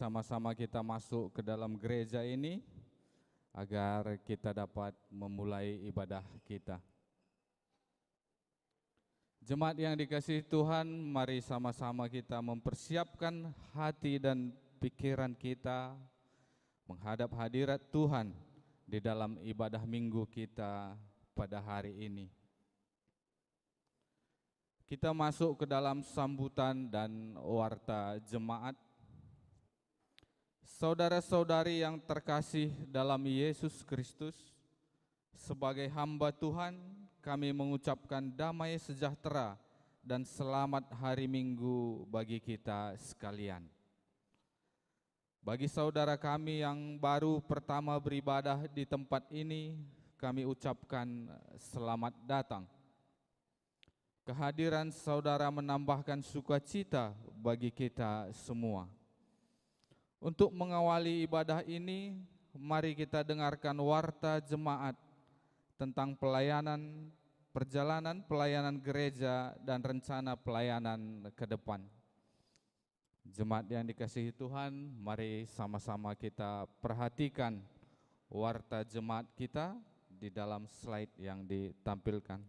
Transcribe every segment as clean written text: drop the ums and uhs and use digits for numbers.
Sama-sama kita masuk ke dalam gereja ini agar kita dapat memulai ibadah kita. Jemaat yang dikasihi Tuhan, mari sama-sama kita mempersiapkan hati dan pikiran kita menghadap hadirat Tuhan di dalam ibadah minggu kita pada hari ini. Kita masuk ke dalam sambutan dan warta jemaat. Saudara-saudari yang terkasih dalam Yesus Kristus, sebagai hamba Tuhan, kami mengucapkan damai sejahtera dan selamat hari Minggu bagi kita sekalian. Bagi saudara kami yang baru pertama beribadah di tempat ini, kami ucapkan selamat datang. Kehadiran saudara menambahkan sukacita bagi kita semua. Untuk mengawali ibadah ini, mari kita dengarkan warta jemaat tentang perjalanan pelayanan gereja dan rencana pelayanan ke depan. Jemaat yang dikasihi Tuhan, mari sama-sama kita perhatikan warta jemaat kita di dalam slide yang ditampilkan.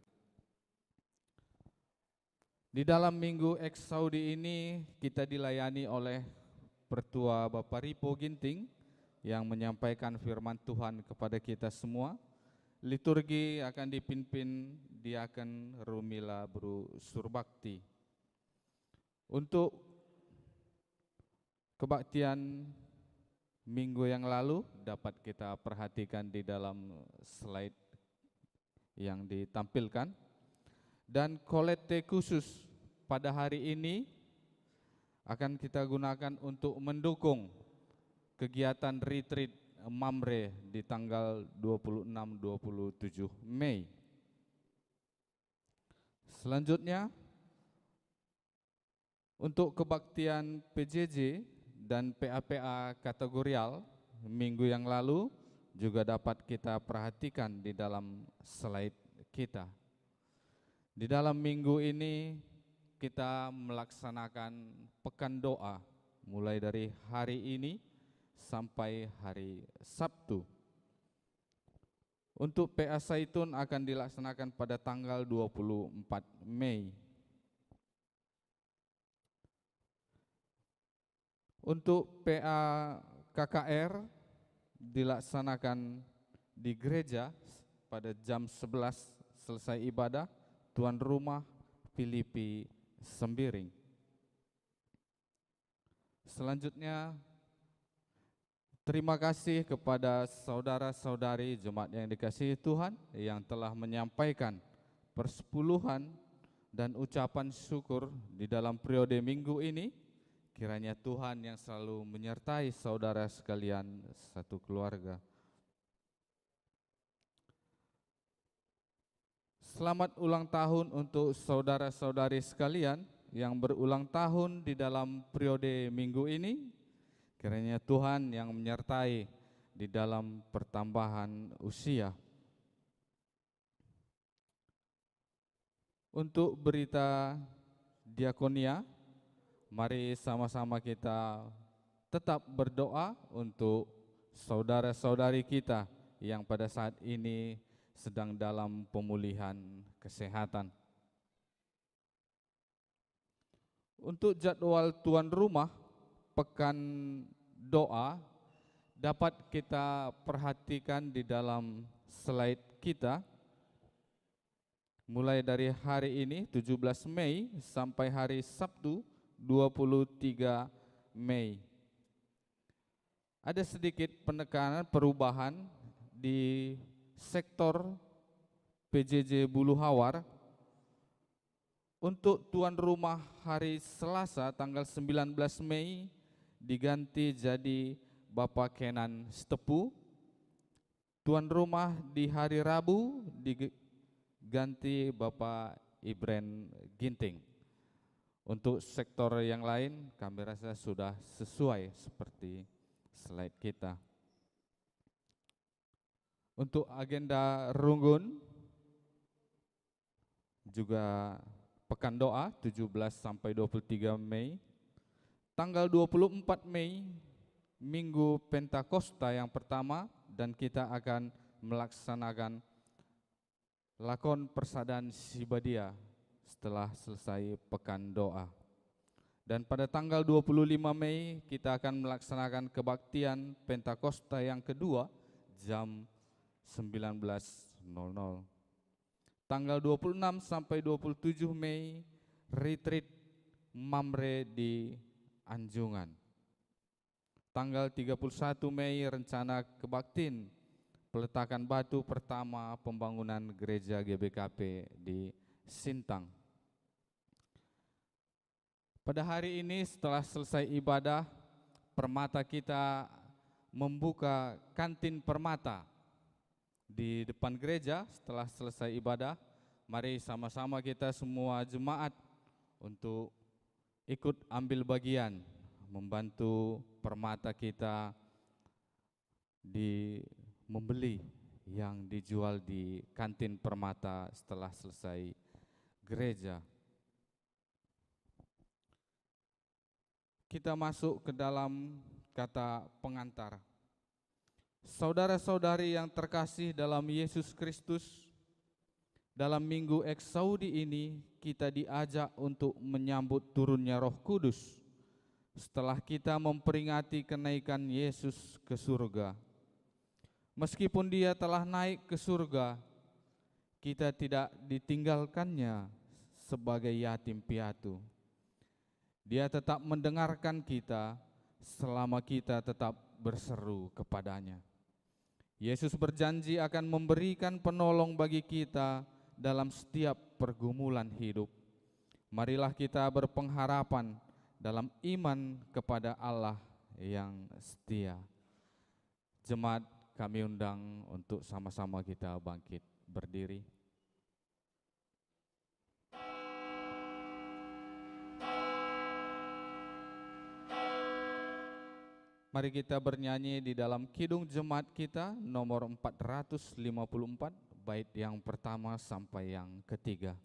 Di dalam minggu Eksaudi ini kita dilayani oleh Pertua Bapak Ripo Ginting yang menyampaikan firman Tuhan kepada kita semua. Liturgi akan dipimpin Diaken Rumila Bru Surbakti. Untuk kebaktian minggu yang lalu dapat kita perhatikan di dalam slide yang ditampilkan. Dan kolekte khusus pada hari ini akan kita gunakan untuk mendukung kegiatan retreat Mamre di tanggal 26-27 Mei. Selanjutnya, untuk kebaktian PJJ dan PAPA kategorial minggu yang lalu juga dapat kita perhatikan di dalam slide kita. Di dalam minggu ini kita melaksanakan pekan doa mulai dari hari ini sampai hari Sabtu. Untuk PA Zaitun akan dilaksanakan pada tanggal 24 Mei. Untuk PA KKR dilaksanakan di gereja pada jam 11 selesai ibadah, tuan rumah Filipi Sembiring. Selanjutnya, terima kasih kepada saudara-saudari jemaat yang dikasihi Tuhan yang telah menyampaikan persepuluhan dan ucapan syukur di dalam periode minggu ini. Kiranya Tuhan yang selalu menyertai saudara sekalian satu keluarga. Selamat ulang tahun untuk saudara-saudari sekalian yang berulang tahun di dalam periode minggu ini. Kiranya Tuhan yang menyertai di dalam pertambahan usia. Untuk berita diakonia, mari sama-sama kita tetap berdoa untuk saudara-saudari kita yang pada saat ini sedang dalam pemulihan kesehatan. Untuk jadwal tuan rumah pekan doa dapat kita perhatikan di dalam slide kita. Mulai dari hari ini 17 Mei sampai hari Sabtu 23 Mei. Ada sedikit penekanan perubahan di sektor PJJ Bulu Hawar. Untuk tuan rumah hari Selasa tanggal 19 Mei diganti jadi Bapak Kenan Stepu. Tuan rumah di hari Rabu diganti Bapak Ibren Ginting. Untuk sektor yang lain kami rasa sudah sesuai seperti slide kita. Untuk agenda runggun juga pekan doa 17 sampai 23 Mei. Tanggal 24 Mei Minggu Pentakosta yang pertama, dan kita akan melaksanakan lakon persadaan Sibadia setelah selesai pekan doa. Dan pada tanggal 25 Mei kita akan melaksanakan kebaktian Pentakosta yang kedua jam 19.00. Tanggal 26 sampai 27 Mei retreat Mamre di Anjungan. Tanggal 31 Mei rencana kebaktin peletakan batu pertama pembangunan gereja GBKP di Sintang. Pada hari ini setelah selesai ibadah, Permata kita membuka kantin Permata di depan gereja. Setelah selesai ibadah, mari sama-sama kita semua jemaat untuk ikut ambil bagian membantu Permata kita di membeli yang dijual di kantin Permata setelah selesai gereja. Kita masuk ke dalam kata pengantar. Saudara-saudari yang terkasih dalam Yesus Kristus, dalam minggu Eksaudi ini kita diajak untuk menyambut turunnya Roh Kudus setelah kita memperingati kenaikan Yesus ke surga. Meskipun dia telah naik ke surga, kita tidak ditinggalkannya sebagai yatim piatu. Dia tetap mendengarkan kita selama kita tetap berseru kepadanya. Yesus berjanji akan memberikan penolong bagi kita dalam setiap pergumulan hidup. Marilah kita berpengharapan dalam iman kepada Allah yang setia. Jemaat, kami undang untuk sama-sama kita bangkit berdiri. Mari kita bernyanyi di dalam kidung jemaat kita nomor 454, bait yang pertama sampai yang ketiga.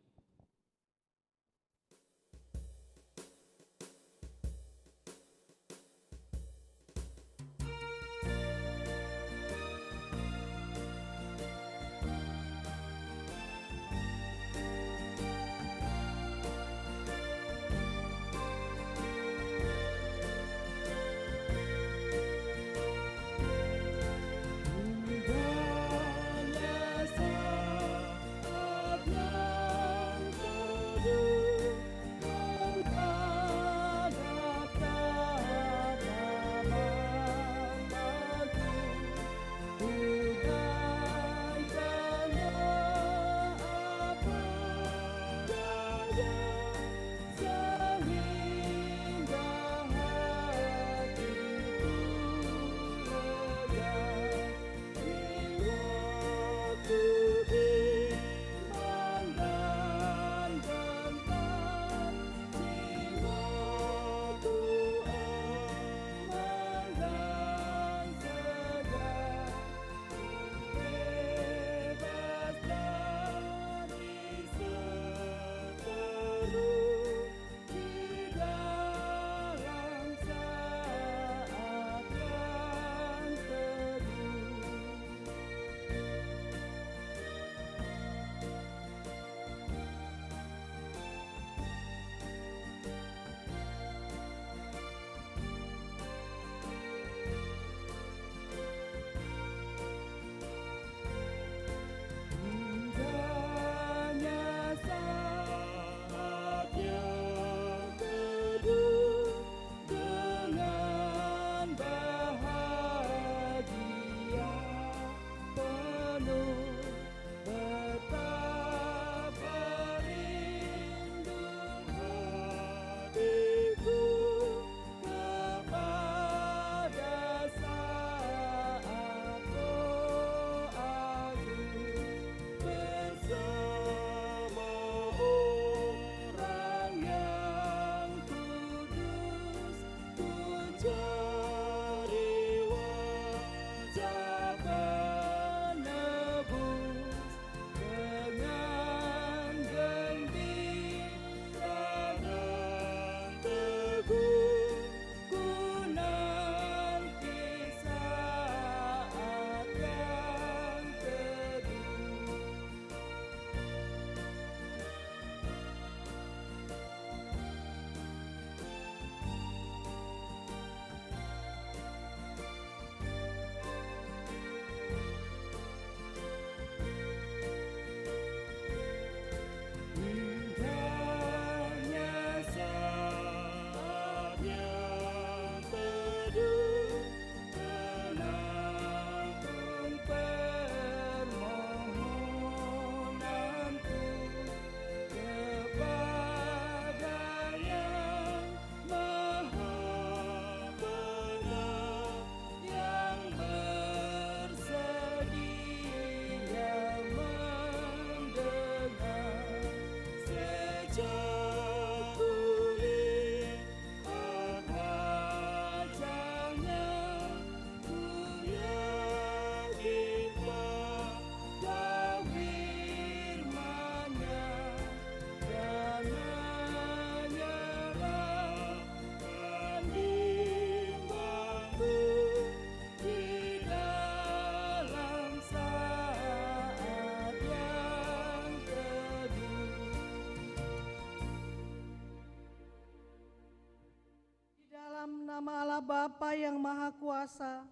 Bapa yang Maha Kuasa,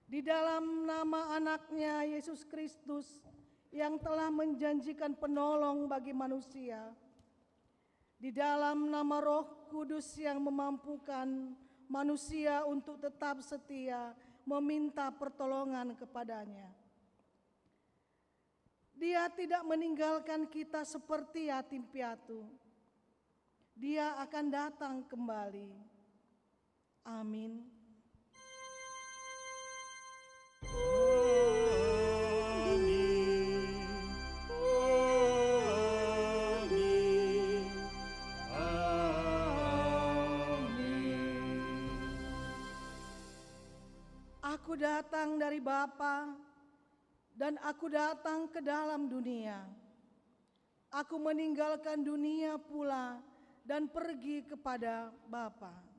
di dalam nama anaknya Yesus Kristus yang telah menjanjikan penolong bagi manusia, di dalam nama Roh Kudus yang memampukan manusia untuk tetap setia meminta pertolongan kepadanya. Dia tidak meninggalkan kita seperti yatim piatu. Dia akan datang kembali. Amin. Aku datang dari Bapa, dan aku datang ke dalam dunia. Aku meninggalkan dunia pula dan pergi kepada Bapa.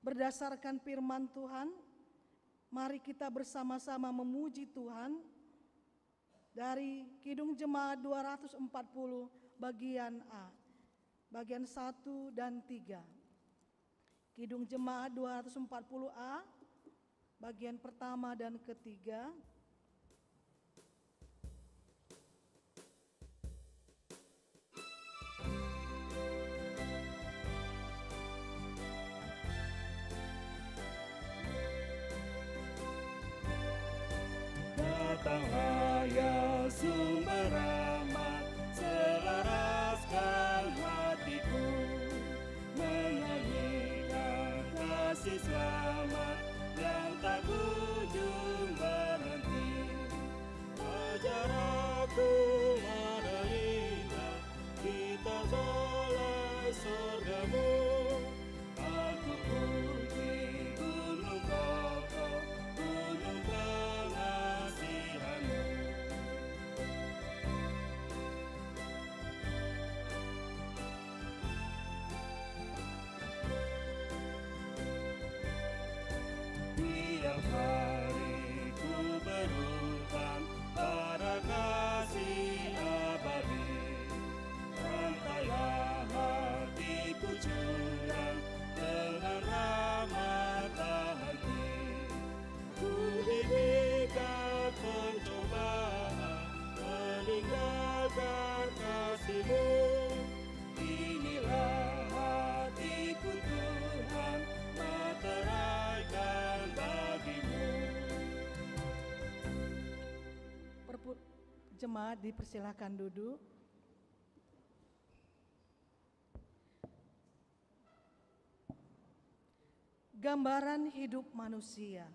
Berdasarkan firman Tuhan, mari kita bersama-sama memuji Tuhan dari Kidung Jemaat 240 bagian A, bagian 1 dan 3. Kidung Jemaat 240A, bagian pertama dan ketiga. Datanglah ya sumber rahmat, selaraskan hatiku, menyanyikan kasih selamat yang tak kunjung berhenti. Ajar aku mana indah kita soleh surgamu. Aku puji gunung kokoh, gunung pengasihanmu. Tiap hari ku berhutang pada kasih abadi. Rantailah hatiku curang dengan rahmat tak henti. Ku diberikan pencobaan, meninggalkan kasih-Mu. Inilah hatiku Tuhan, meteraikan bagi-Mu. Jemaat dipersilakan duduk. Gambaran hidup manusia.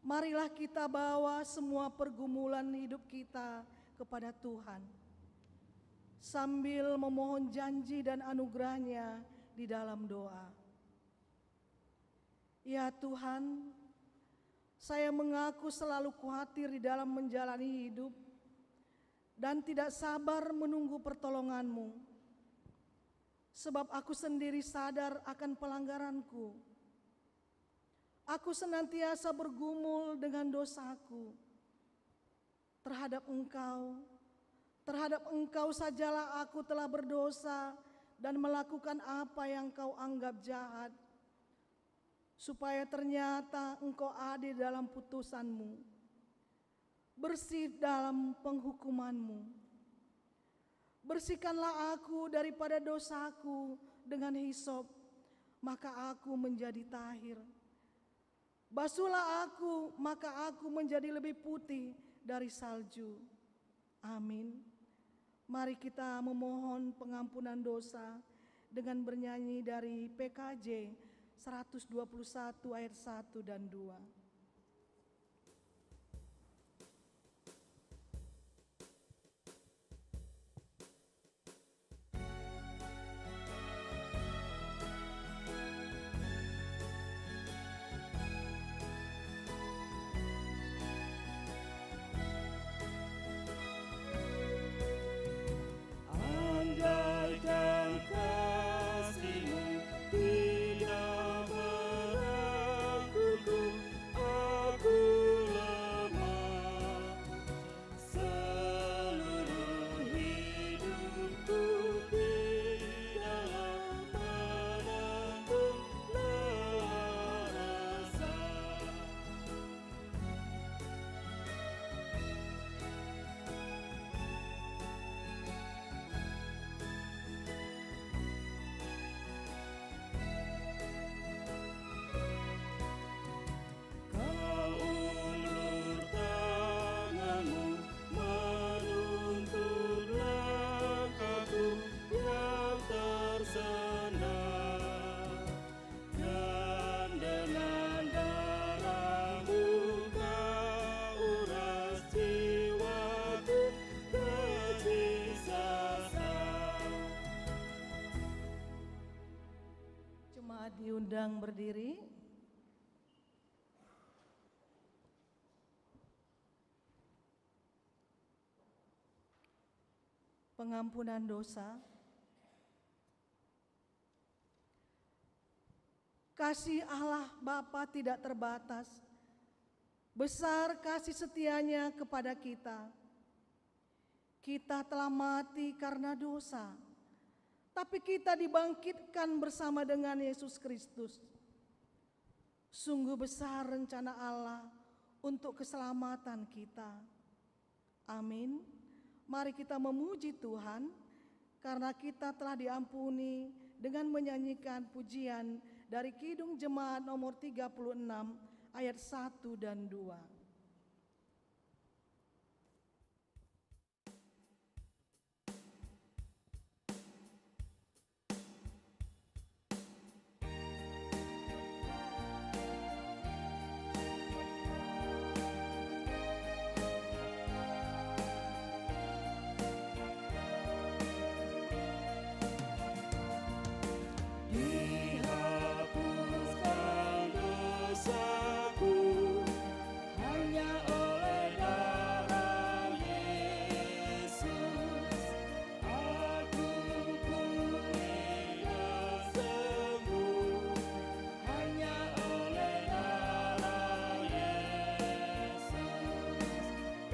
Marilah kita bawa semua pergumulan hidup kita kepada Tuhan, sambil memohon janji dan anugerah-Nya di dalam doa. Ya Tuhan, saya mengaku selalu khawatir di dalam menjalani hidup dan tidak sabar menunggu pertolongan-Mu, sebab aku sendiri sadar akan pelanggaranku. Aku senantiasa bergumul dengan dosaku terhadap Engkau sajalah aku telah berdosa dan melakukan apa yang Kau anggap jahat, supaya ternyata Engkau adil dalam putusan-Mu, bersih dalam penghukuman-Mu. Bersihkanlah aku daripada dosaku dengan hisop, maka aku menjadi tahir. Basuhlah aku, maka aku menjadi lebih putih dari salju. Amin. Mari kita memohon pengampunan dosa dengan bernyanyi dari PKJ 121 ayat 1 dan 2. Andaikan kasih-Mu tidak merangkulku, diundang berdiri. Pengampunan dosa. Kasih Allah Bapa tidak terbatas, besar kasih setianya kepada kita. Kita telah mati karena dosa, tapi kita dibangkitkan bersama dengan Yesus Kristus. Sungguh besar rencana Allah untuk keselamatan kita. Amin. Mari kita memuji Tuhan karena kita telah diampuni dengan menyanyikan pujian dari Kidung Jemaat nomor 36 ayat 1 dan 2. Dihapuskan dosaku hanya oleh darah Yesus. Aku pulih dan sembuh hanya oleh darah Yesus.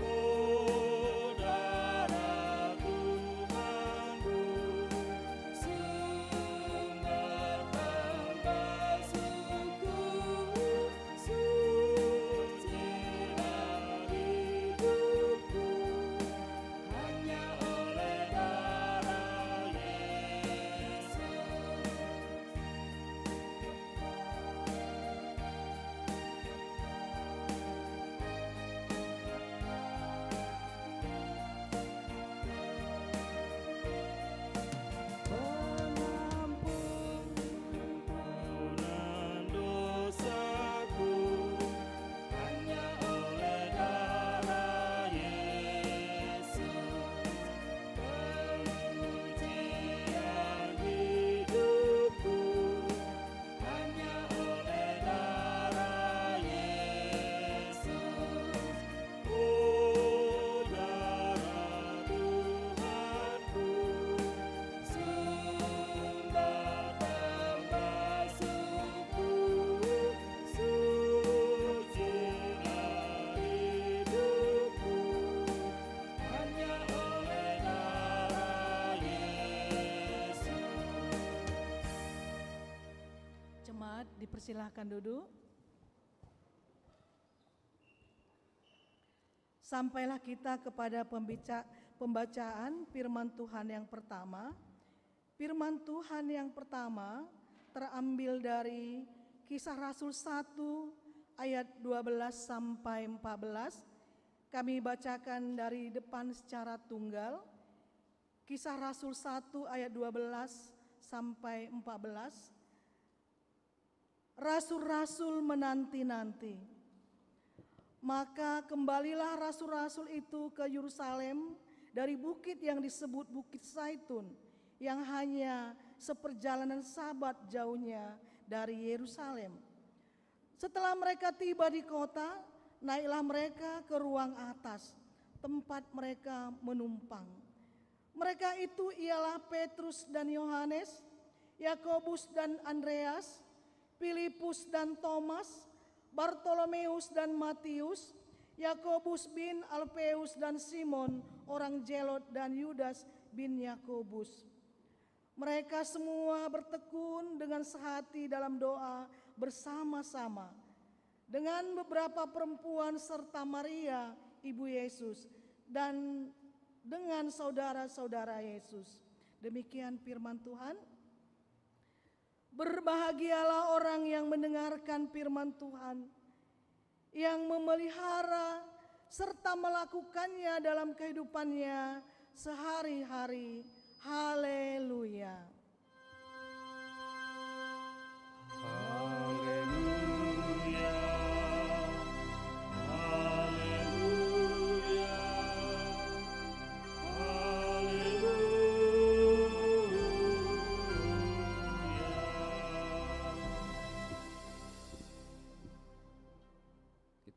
Oh, darah Tuhanku, sumber tambah suci dari hidupku, hanya oleh darah Yesus. Pengampunan dosaku hanya oleh darah Yesus. Penyucian hidupku hanya oleh darah Yesus. Oh, darah Tuhanku, sumber tambah suci dari hidupku, hanya oleh darah Yesus. Jemaat dipersilahkan duduk. Sampailah kita kepada pembacaan firman Tuhan yang pertama. Firman Tuhan yang pertama terambil dari Kisah Rasul 1 ayat 12 sampai 14. Kami bacakan dari depan secara tunggal. Kisah Rasul 1 ayat 12 sampai 14. Rasul-rasul menanti-nanti. Maka kembalilah rasul-rasul itu ke Yerusalem dari bukit yang disebut Bukit Zaitun, yang hanya seperjalanan sabat jauhnya dari Yerusalem. Setelah mereka tiba di kota, naiklah mereka ke ruang atas, tempat mereka menumpang. Mereka itu ialah Petrus dan Yohanes, Yakobus dan Andreas, Filipus dan Thomas, Bartolomeus dan Matius, Yakobus bin Alfeus dan Simon orang Zelot dan Yudas bin Yakobus. Mereka semua bertekun dengan sehati dalam doa bersama-sama dengan beberapa perempuan serta Maria ibu Yesus dan dengan saudara-saudara Yesus. Demikian firman Tuhan. Berbahagialah orang yang mendengarkan firman Tuhan, yang memelihara serta melakukannya dalam kehidupannya sehari-hari. Haleluya. Haleluya, haleluya, haleluya.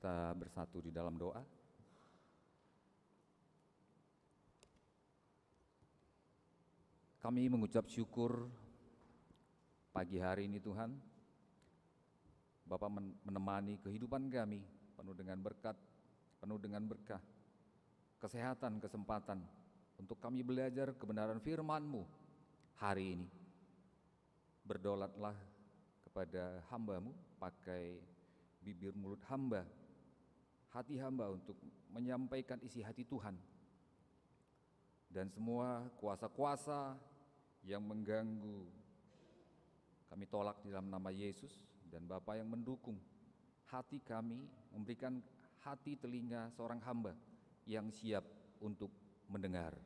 kita bersatu di dalam doa. Kami mengucap syukur pagi hari ini Tuhan, Bapa menemani kehidupan kami penuh dengan berkat, penuh dengan berkah, kesehatan, kesempatan untuk kami belajar kebenaran firman-Mu hari ini. Berdolatlah kepada hamba-Mu, pakai bibir mulut hamba, hati hamba untuk menyampaikan isi hati Tuhan. Dan semua kuasa-kuasa yang mengganggu kami tolak di dalam nama Yesus, dan Bapa yang mendukung hati kami, memberikan hati telinga seorang hamba yang siap untuk mendengar.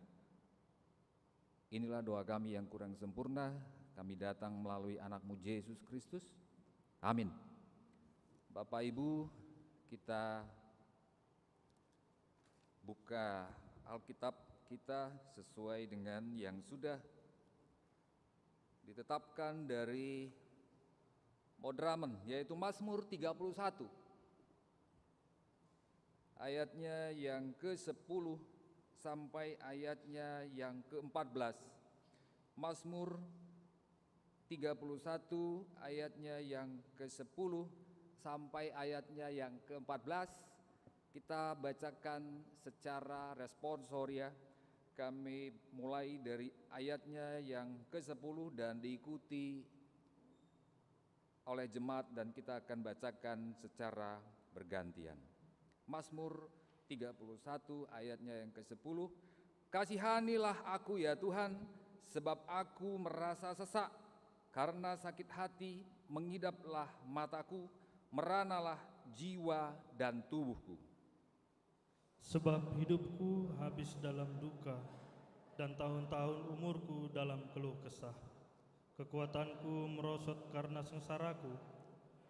Inilah doa kami yang kurang sempurna, kami datang melalui anak-Mu Yesus Kristus. Amin. Bapak Ibu, kita buka Alkitab kita sesuai dengan yang sudah ditetapkan dari Modramen, yaitu Mazmur 31 ayatnya yang ke-10 sampai ayatnya yang ke-14. Mazmur 31 ayatnya yang ke-10 sampai ayatnya yang ke-14 kita bacakan secara responsoria. Kami mulai dari ayatnya yang ke-10 dan diikuti oleh jemaat, dan kita akan bacakan secara bergantian. Mazmur 31 ayatnya yang ke-10. Kasihanilah aku ya Tuhan, sebab aku merasa sesak, karena sakit hati mengidaplah mataku, meranalah jiwa dan tubuhku. Sebab hidupku habis dalam duka, dan tahun-tahun umurku dalam keluh kesah. Kekuatanku merosot karena sengsaraku,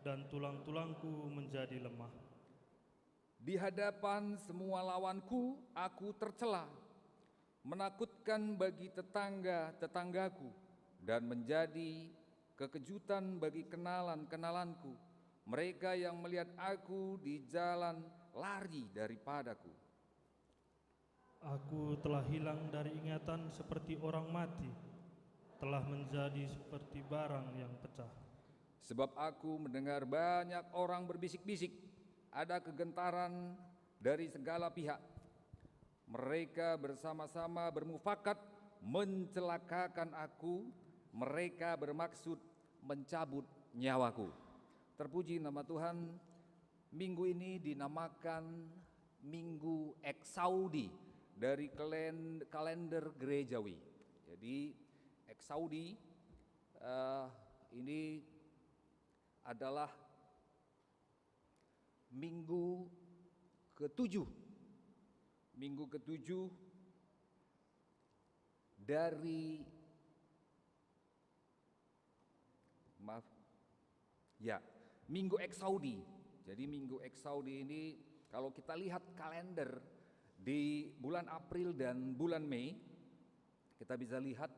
dan tulang-tulangku menjadi lemah. Di hadapan semua lawanku aku tercela, menakutkan bagi tetangga-tetanggaku, dan menjadi kekejutan bagi kenalan-kenalanku. Mereka yang melihat aku di jalan lari daripadaku. Aku telah hilang dari ingatan seperti orang mati, telah menjadi seperti barang yang pecah. Sebab aku mendengar banyak orang berbisik-bisik, ada kegentaran dari segala pihak. Mereka bersama-sama bermufakat mencelakakan aku, mereka bermaksud mencabut nyawaku. Terpuji nama Tuhan. Minggu ini dinamakan Minggu Eksaudi dari kalender gerejawi. Jadi Eksaudi ini adalah minggu ke-7 dari Minggu Eksaudi. Jadi Minggu Eksaudi ini kalau kita lihat kalender di bulan April dan bulan Mei, kita bisa lihat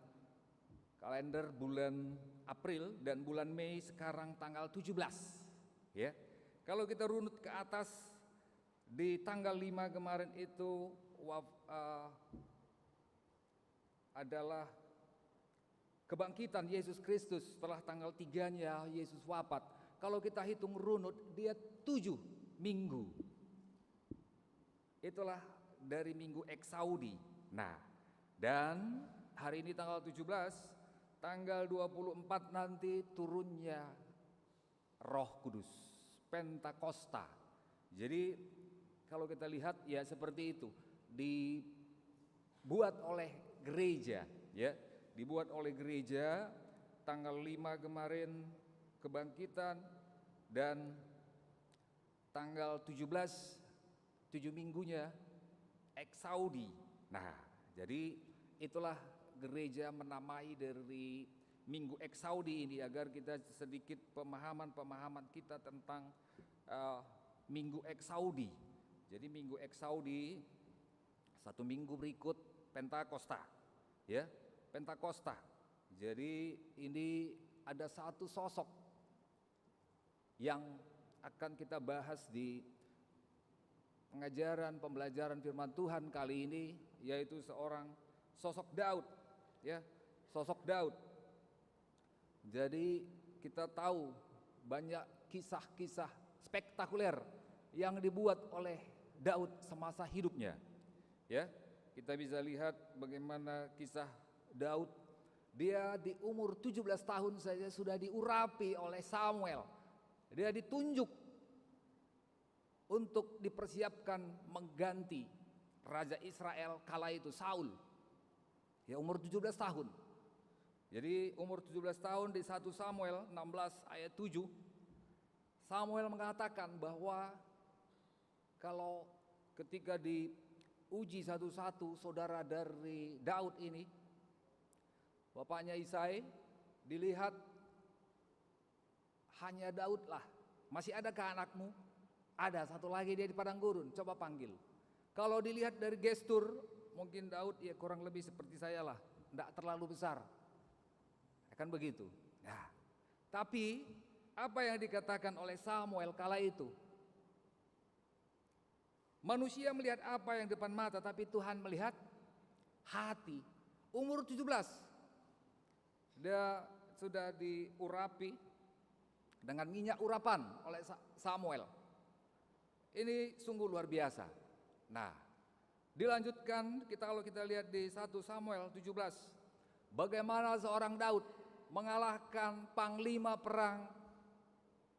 kalender bulan April dan bulan Mei sekarang tanggal 17. Ya. Kalau kita runut ke atas, di tanggal 5 kemarin itu adalah kebangkitan Yesus Kristus. Setelah tanggal 3-nya Yesus wafat. Kalau kita hitung runut, dia 7 minggu. Itulah dari Minggu Eksaudi. Nah, dan hari ini tanggal 17, tanggal 24 nanti turunnya Roh Kudus, Pentakosta. Jadi kalau kita lihat ya seperti itu, dibuat oleh gereja, ya, dibuat oleh gereja tanggal 5 kemarin kebangkitan, dan tanggal 17 7 minggunya Eksaudi. Nah, jadi itulah gereja menamai dari Minggu Eksaudi ini agar kita sedikit pemahaman kita tentang Minggu Eksaudi. Jadi Minggu Eksaudi 1 minggu berikut Pentakosta, ya, Pentakosta. Jadi ini ada satu sosok yang akan kita bahas di pengajaran pembelajaran firman Tuhan kali ini, yaitu seorang sosok Daud, ya, sosok Daud. Jadi kita tahu banyak kisah-kisah spektakuler yang dibuat oleh Daud semasa hidupnya. Ya, kita bisa lihat bagaimana kisah Daud. Dia di umur 17 tahun saja sudah diurapi oleh Samuel. Dia ditunjuk untuk dipersiapkan mengganti Raja Israel kala itu, Saul. Ya, umur 17 tahun. Jadi umur 17 tahun di 1 Samuel 16 ayat 7, Samuel mengatakan bahwa kalau ketika diuji satu-satu saudara dari Daud ini, bapaknya Isai, dilihat hanya Daud lah. Masih adakah anakmu? Ada, satu lagi dia di padang gurun, coba panggil. Kalau dilihat dari gestur, mungkin Daud ya kurang lebih seperti saya lah, tidak terlalu besar. Kan begitu. Nah, tapi apa yang dikatakan oleh Samuel kala itu? Manusia melihat apa yang depan mata, tapi Tuhan melihat hati. Umur 17, dia sudah diurapi dengan minyak urapan oleh Samuel. Ini sungguh luar biasa. Nah, dilanjutkan kalau kita lihat di 1 Samuel 17, bagaimana seorang Daud mengalahkan panglima perang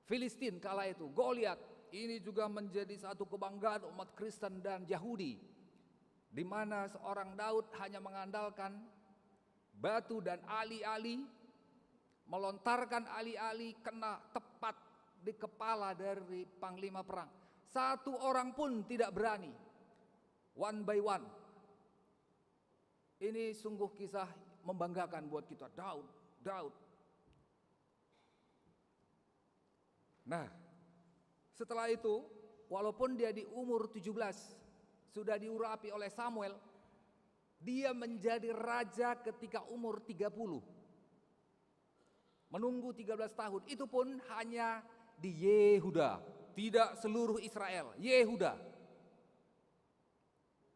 Filistin kala itu, Goliat. Ini juga menjadi satu kebanggaan umat Kristen dan Yahudi, di mana seorang Daud hanya mengandalkan batu dan ali-ali, melontarkan ali-ali kena tepat di kepala dari panglima perang. Satu orang pun tidak berani, one by one. Ini sungguh kisah membanggakan buat kita. Daud. Nah, setelah itu, walaupun dia di umur 17 sudah diurapi oleh Samuel, dia menjadi raja ketika umur 30. Menunggu 13 tahun, itu pun hanya di Yehuda, tidak seluruh Israel, Yehuda.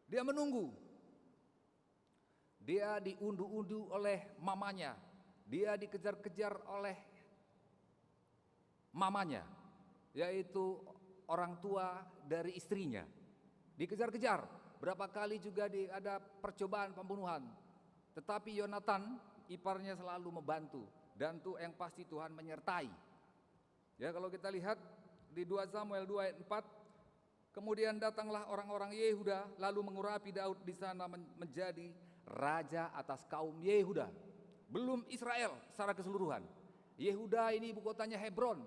Dia menunggu. Dia diundu-undu oleh mamanya. Dia dikejar-kejar oleh mamanya, yaitu orang tua dari istrinya. Dikejar-kejar, berapa kali juga ada percobaan pembunuhan. Tetapi Yonatan, iparnya, selalu membantu. Dan itu yang pasti Tuhan menyertai. Ya, kalau kita lihat di 2 Samuel 2 ayat 4, kemudian datanglah orang-orang Yehuda lalu mengurapi Daud di sana menjadi raja atas kaum Yehuda. Belum Israel secara keseluruhan. Yehuda ini ibu kotanya Hebron.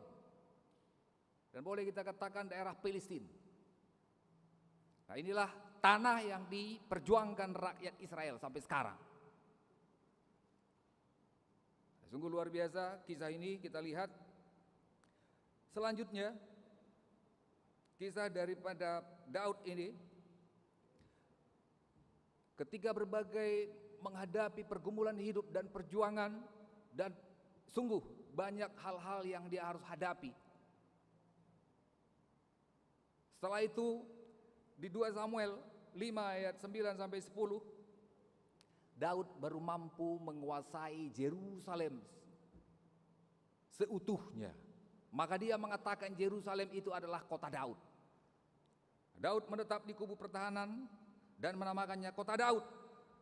Dan boleh kita katakan daerah Filistin. Nah, inilah tanah yang diperjuangkan rakyat Israel sampai sekarang. Sungguh luar biasa kisah ini. Kita lihat selanjutnya kisah daripada Daud ini. Ketika menghadapi pergumulan hidup dan perjuangan, dan sungguh banyak hal-hal yang dia harus hadapi. Setelah itu di 2 Samuel 5 ayat 9 sampai 10, Daud baru mampu menguasai Yerusalem seutuhnya. Maka dia mengatakan Yerusalem itu adalah kota Daud. Daud menetap di kubu pertahanan dan menamakannya kota Daud.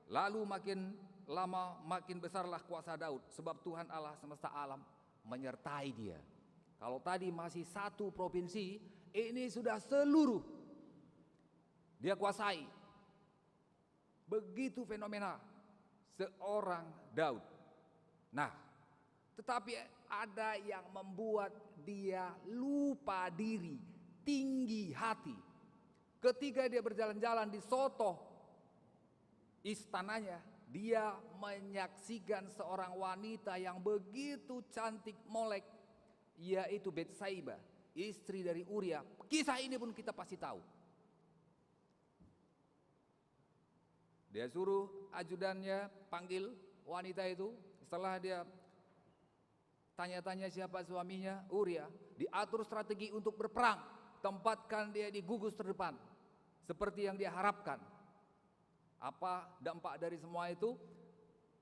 Lalu makin lama makin besarlah kuasa Daud, sebab Tuhan Allah semesta alam menyertai dia. Kalau tadi masih satu provinsi, ini sudah seluruh dia kuasai. Begitu fenomenal seorang Daud. Nah, tetapi ada yang membuat dia lupa diri, tinggi hati. Ketika dia berjalan-jalan di sotoh istananya, dia menyaksikan seorang wanita yang begitu cantik molek, yaitu Betsaiba, istri dari Uria. Kisah ini pun kita pasti tahu. Dia suruh ajudannya panggil wanita itu. Setelah dia tanya-tanya siapa suaminya, Uria, diatur strategi untuk berperang. Tempatkan dia di gugus terdepan. seperti yang dia harapkan. Apa dampak dari semua itu?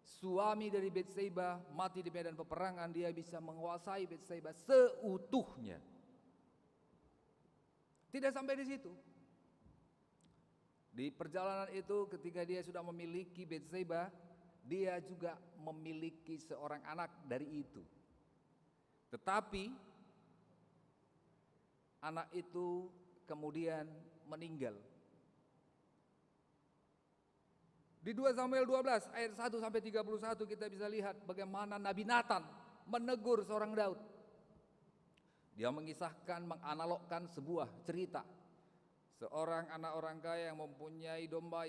Suami dari Betseba mati di medan peperangan, dia bisa menguasai Betseba seutuhnya. Tidak sampai di situ. Di perjalanan itu ketika dia sudah memiliki Betseba, dia juga memiliki seorang anak dari itu. Tetapi anak itu kemudian meninggal. Di 2 Samuel 12 ayat 1 sampai 31 kita bisa lihat bagaimana Nabi Nathan menegur seorang Daud. Dia mengisahkan, menganalogkan sebuah cerita. Seorang anak orang kaya yang mempunyai domba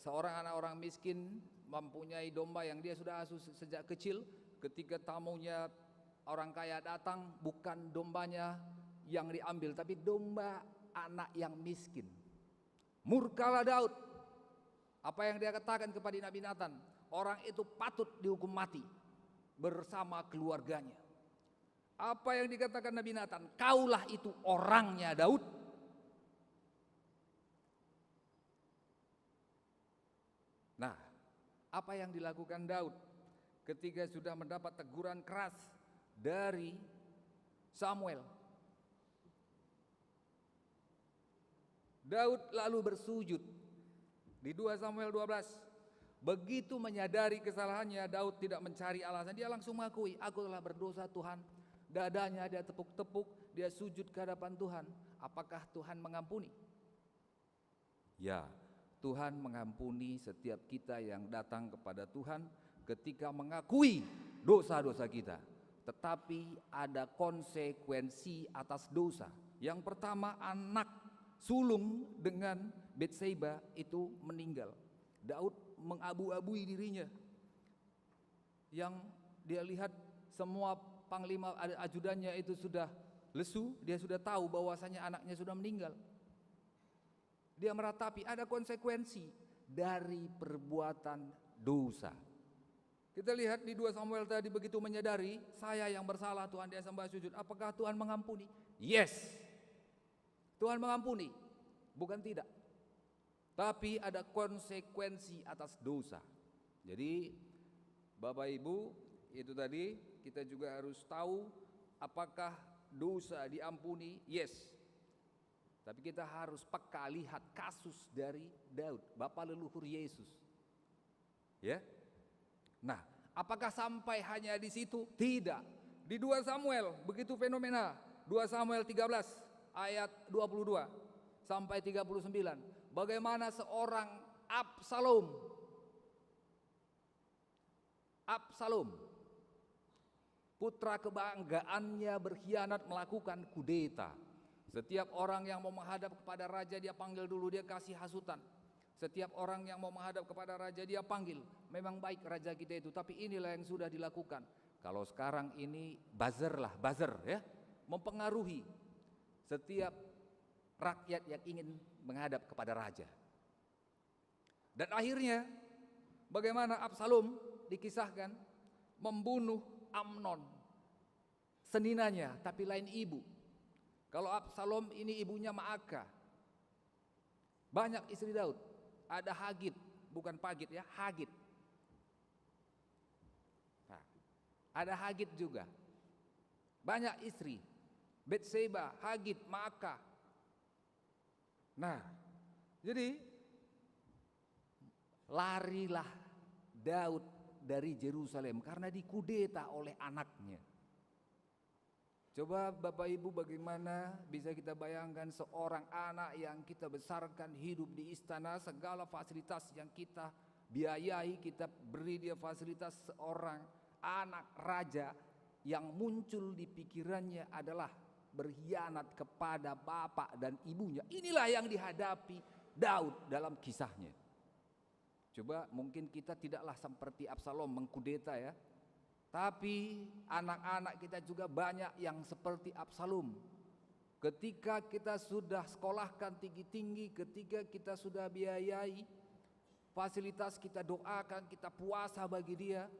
seorang anak orang miskin mempunyai domba yang dia sudah asuh sejak kecil. Ketika tamunya orang kaya datang, bukan dombanya yang diambil, tapi domba anak yang miskin. Murkalah Daud. Apa yang dia katakan kepada Nabi Nathan, orang itu patut dihukum mati bersama keluarganya. Apa yang dikatakan Nabi Nathan, kaulah itu orangnya Daud. Nah, apa yang dilakukan Daud ketika sudah mendapat teguran keras dari Samuel? Daud lalu bersujud di 2 Samuel 12. Begitu menyadari kesalahannya, Daud tidak mencari alasan, dia langsung mengakui, aku telah berdosa Tuhan. Dadanya dia tepuk-tepuk, dia sujud ke hadapan Tuhan. Apakah Tuhan mengampuni? Ya, Tuhan mengampuni setiap kita yang datang kepada Tuhan ketika mengakui dosa-dosa kita. Tetapi ada konsekuensi atas dosa. Yang pertama, anak sulung dengan Betseba itu meninggal. Daud mengabu-abui dirinya. Yang dia lihat semua panglima ajudannya itu sudah lesu, dia sudah tahu bahwasanya anaknya sudah meninggal. Dia meratapi ada konsekuensi dari perbuatan dosa. Kita lihat di 2 Samuel tadi, begitu menyadari saya yang bersalah, Tuhan, dia sembah sujud. Apakah Tuhan mengampuni? Yes. Tuhan mengampuni, bukan tidak. Tapi ada konsekuensi atas dosa. Jadi Bapak Ibu, itu tadi kita juga harus tahu apakah dosa diampuni? Yes. Tapi kita harus peka lihat kasus dari Daud, Bapak leluhur Yesus. Ya. Nah, apakah sampai hanya di situ? Tidak. Di 2 Samuel begitu fenomena. 2 Samuel 13 ayat 22 sampai 39. Bagaimana seorang Absalom putra kebanggaannya berkhianat melakukan kudeta. Setiap orang yang mau menghadap kepada raja dia panggil dulu, dia kasih hasutan. Setiap orang yang mau menghadap kepada raja dia panggil. Memang baik raja kita itu, tapi inilah yang sudah dilakukan. Kalau sekarang ini buzzer ya, mempengaruhi setiap rakyat yang ingin menghadap kepada raja. Dan akhirnya bagaimana Absalom dikisahkan membunuh Amnon, seninanya, tapi lain ibu. Kalau Absalom ini ibunya Maaka. Banyak istri Daud. Ada Hagit, bukan Pagit ya, Hagit. Nah, ada Hagit juga. Banyak istri. Betseba, Hagit, Maaka. Nah, jadi larilah Daud dari Yerusalem karena dikudeta oleh anaknya. Coba Bapak Ibu, bagaimana bisa kita bayangkan seorang anak yang kita besarkan hidup di istana, segala fasilitas yang kita biayai, kita beri dia fasilitas, seorang anak raja yang muncul di pikirannya adalah berkhianat kepada bapak dan ibunya. Inilah yang dihadapi Daud dalam kisahnya. Coba mungkin kita tidaklah seperti Absalom mengkudeta ya. Tapi anak-anak kita juga banyak yang seperti Absalom. Ketika kita sudah sekolahkan tinggi-tinggi, ketika kita sudah biayai fasilitas, kita doakan, kita puasa bagi dia.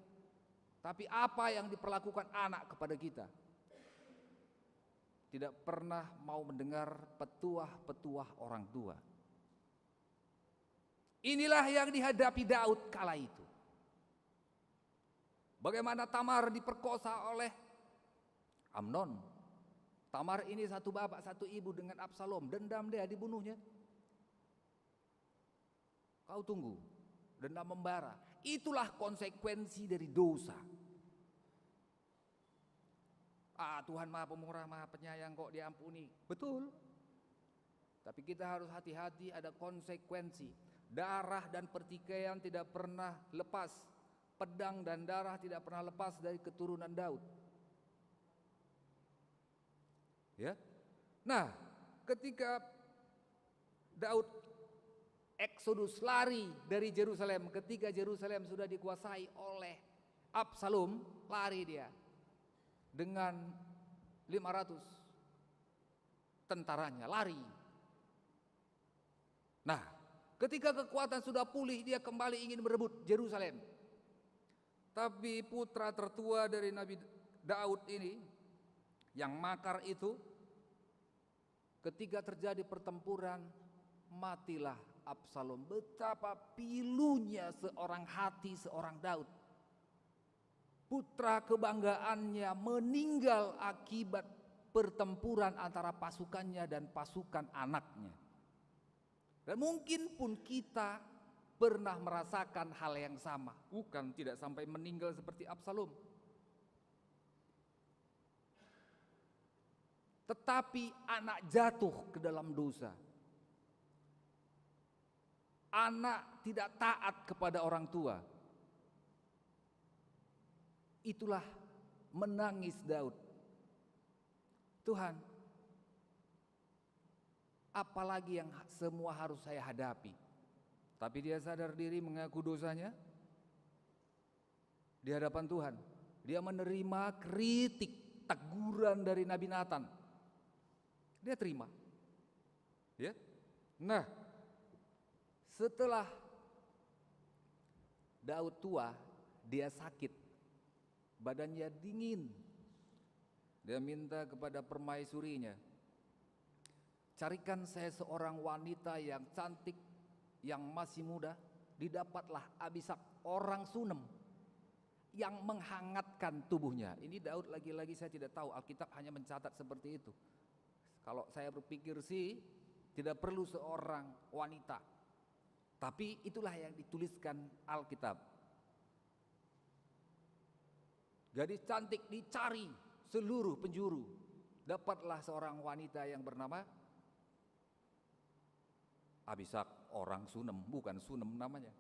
Tapi apa yang diperlakukan anak kepada kita? tidak pernah mau mendengar petuah-petuah orang tua. Inilah yang dihadapi Daud kala itu. Bagaimana Tamar diperkosa oleh Amnon. Tamar ini satu bapak, satu ibu dengan Absalom. Dendam dia dibunuhnya. Kau tunggu, dendam membara. Itulah konsekuensi dari dosa. Tuhan Maha Pemurah, Maha Penyayang, kok diampuni. Betul. Tapi kita harus hati-hati, ada konsekuensi. Darah dan pertikaian tidak pernah lepas. Pedang dan darah tidak pernah lepas dari keturunan Daud. Ya. Nah, ketika Daud eksodus lari dari Yerusalem, ketika Yerusalem sudah dikuasai oleh Absalom, lari dia dengan 500 tentaranya, lari. Nah, ketika kekuatan sudah pulih, dia kembali ingin merebut Yerusalem. Tapi putra tertua dari Nabi Daud ini, yang makar itu, ketika terjadi pertempuran, matilah Absalom. Betapa pilunya seorang hati seorang Daud. Putra kebanggaannya meninggal akibat pertempuran antara pasukannya dan pasukan anaknya. Dan mungkin pun kita pernah merasakan hal yang sama. Bukan tidak sampai meninggal seperti Absalom. Tetapi anak jatuh ke dalam dosa. Anak tidak taat kepada orang tua. Itulah menangis Daud. Tuhan, apalagi yang semua harus saya hadapi? Tapi dia sadar diri, mengaku dosanya di hadapan Tuhan. Dia menerima kritik, teguran dari Nabi Nathan. Dia terima. Ya. Nah, setelah Daud tua, dia sakit. Badannya dingin. Dia minta kepada permaisurinya, carikan saya seorang wanita yang cantik, yang masih muda. Didapatlah Abisak, orang Sunem, yang menghangatkan tubuhnya. Ini Daud lagi-lagi saya tidak tahu, Alkitab hanya mencatat seperti itu. Kalau saya berpikir sih tidak perlu seorang wanita, tapi itulah yang dituliskan Alkitab. Gadis cantik dicari seluruh penjuru. Dapatlah seorang wanita yang bernama Abisak, orang Sunem, bukan Sunem namanya.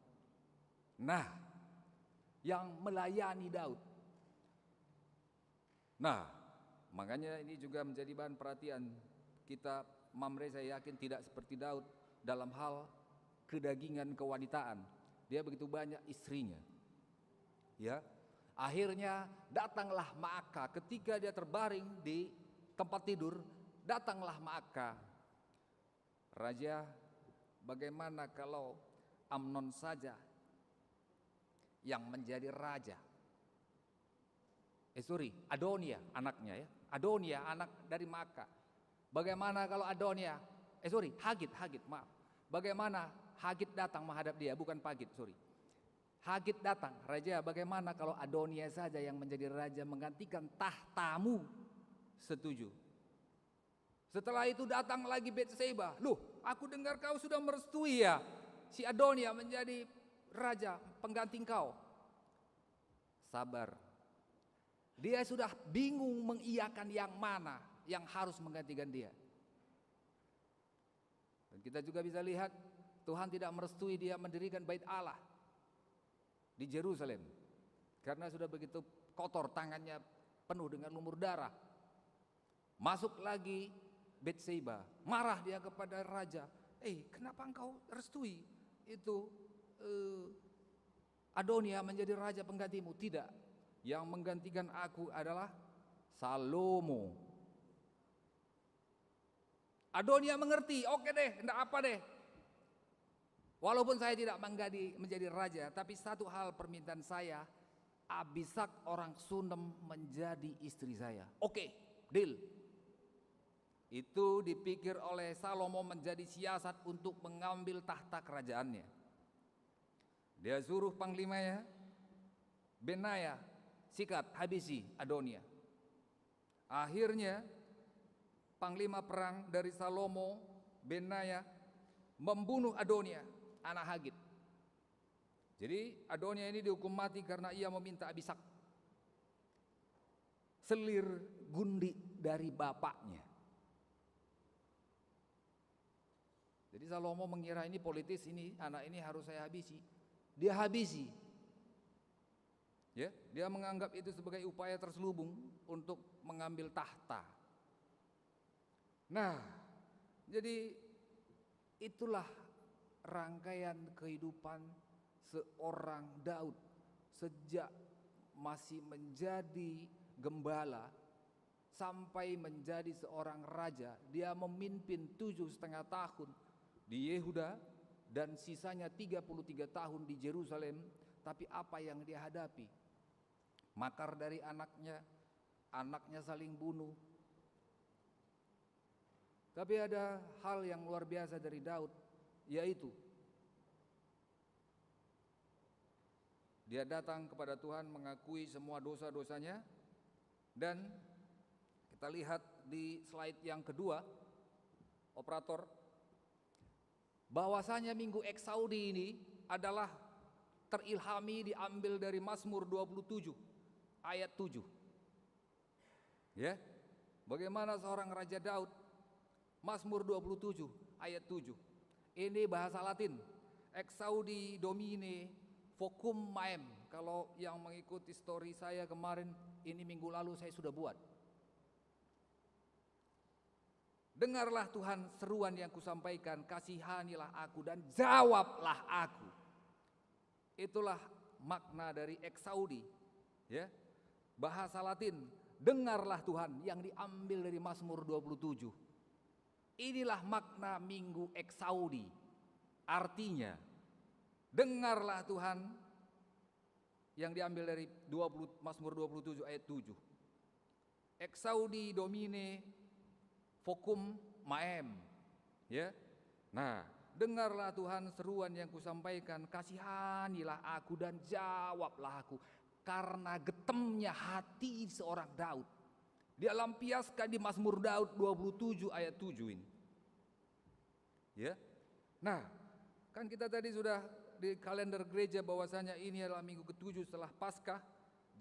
Nah, yang melayani Daud. Nah, makanya ini juga menjadi bahan perhatian kita. Mamre saya yakin tidak seperti Daud dalam hal kedagingan kewanitaan. Dia begitu banyak istrinya. Ya. Akhirnya datanglah Maaka, ketika dia terbaring di tempat tidur, datanglah Maaka. Raja, bagaimana kalau Amnon saja yang menjadi raja? Adonia anaknya ya. Adonia anak dari Maaka. Bagaimana kalau Adonia? Hagit, maaf. Bagaimana Hagit datang menghadap dia, bukan Pagit, Hagit datang, raja, bagaimana kalau Adonia saja yang menjadi raja menggantikan tahtamu? Setuju. Setelah itu datang lagi Betseba. Loh, aku dengar kau sudah merestui ya si Adonia menjadi raja pengganti kau. Sabar. Dia sudah bingung mengiyakan yang mana yang harus menggantikan dia. Dan kita juga bisa lihat Tuhan tidak merestui dia mendirikan bait Allah di Yerusalem, karena sudah begitu kotor, tangannya penuh dengan lumur darah. Masuk lagi Betseba, marah dia kepada raja. Kenapa engkau restui itu Adonia menjadi raja penggantimu? Tidak, yang menggantikan aku adalah Salomo. Adonia mengerti, oke deh, enggak apa deh. Walaupun saya tidak menjadi raja, tapi satu hal permintaan saya, Abisak orang Sunem menjadi istri saya. Oke, deal. Itu dipikir oleh Salomo menjadi siasat untuk mengambil tahta kerajaannya. Dia suruh panglimanya, Benaya, sikat, habisi Adonia. Akhirnya panglima perang dari Salomo, Benaya, membunuh Adonia, anak Hagit. Jadi Adonia ini dihukum mati karena ia meminta Abisak selir gundi dari bapaknya. Jadi Salomo mengira ini politis, ini anak ini harus saya habisi. Dia habisi. Ya, dia menganggap itu sebagai upaya terselubung untuk mengambil tahta. Nah, jadi itulah rangkaian kehidupan seorang Daud sejak masih menjadi gembala sampai menjadi seorang raja. Dia memimpin 7,5 tahun di Yehuda dan sisanya 33 tahun di Yerusalem. Tapi apa yang dia hadapi? Makar dari anaknya saling bunuh. Tapi ada hal yang luar biasa dari Daud, yaitu dia datang kepada Tuhan mengakui semua dosa-dosanya. Dan kita lihat di slide yang kedua, operator, bahwasanya Minggu Eksaudi ini adalah terilhami diambil dari Mazmur 27 ayat 7. Ya. Bagaimana seorang Raja Daud, Mazmur 27 ayat 7. Ini bahasa Latin, Exaudi Domine Vocum Maem. Kalau yang mengikuti story saya kemarin, ini minggu lalu saya sudah buat. Dengarlah Tuhan seruan yang kusampaikan, kasihanilah aku dan jawablah aku. Itulah makna dari Exaudi, ya. Bahasa Latin, dengarlah Tuhan, yang diambil dari Mazmur 27. Inilah makna Minggu Eksaudi. Artinya, dengarlah Tuhan, yang diambil dari Mazmur 27 ayat 7. Exaudi Domine Vocum Maem. Ya. Nah, dengarlah Tuhan seruan yang kusampaikan, kasihanilah aku dan jawablah aku. Karena getemnya hati seorang Daud, dia lampiaskan di Mazmur Daud 27 ayat 7 ini. Ya. Nah, kan kita tadi sudah di kalender gereja bahwasanya ini adalah minggu ke-7 setelah Paskah,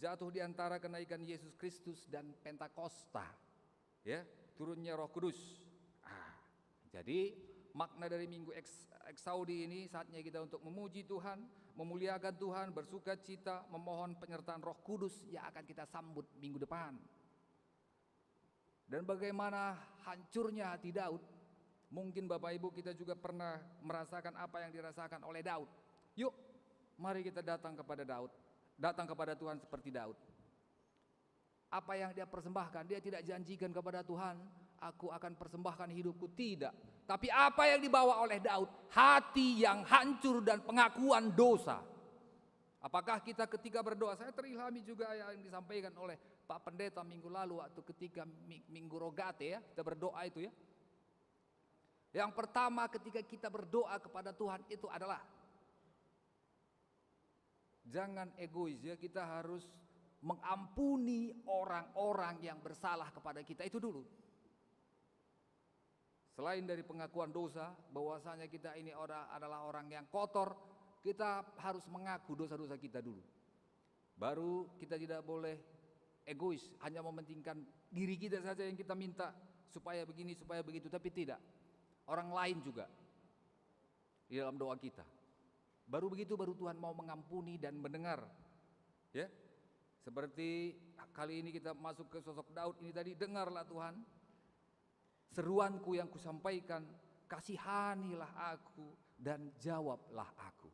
jatuh di antara kenaikan Yesus Kristus dan Pentakosta. Ya, turunnya Roh Kudus. Jadi makna dari Minggu Eksaudi ini saatnya kita untuk memuji Tuhan, memuliakan Tuhan, bersuka cita, memohon penyertaan Roh Kudus yang akan kita sambut minggu depan. Dan bagaimana hancurnya hati Daud. Mungkin Bapak Ibu kita juga pernah merasakan apa yang dirasakan oleh Daud. Yuk, mari kita datang kepada Daud, datang kepada Tuhan seperti Daud. Apa yang dia persembahkan, dia tidak janjikan kepada Tuhan, aku akan persembahkan hidupku, tidak. Tapi apa yang dibawa oleh Daud, hati yang hancur dan pengakuan dosa. Apakah kita ketika berdoa, saya terilhami juga yang disampaikan oleh Pak Pendeta minggu lalu waktu ketika Minggu Rogate, ya, kita berdoa itu, ya. Yang pertama ketika kita berdoa kepada Tuhan itu adalah jangan egois, ya, kita harus mengampuni orang-orang yang bersalah kepada kita, itu dulu. Selain dari pengakuan dosa, bahwasanya kita ini adalah orang yang kotor, kita harus mengaku dosa-dosa kita dulu. Baru kita tidak boleh egois, hanya mementingkan diri kita saja yang kita minta supaya begini, supaya begitu, tapi tidak. Orang lain juga di dalam doa kita. Baru begitu baru Tuhan mau mengampuni dan mendengar. Ya. Seperti kali ini kita masuk ke sosok Daud ini tadi, dengarlah Tuhan seruanku yang kusampaikan, kasihanilah aku dan jawablah aku.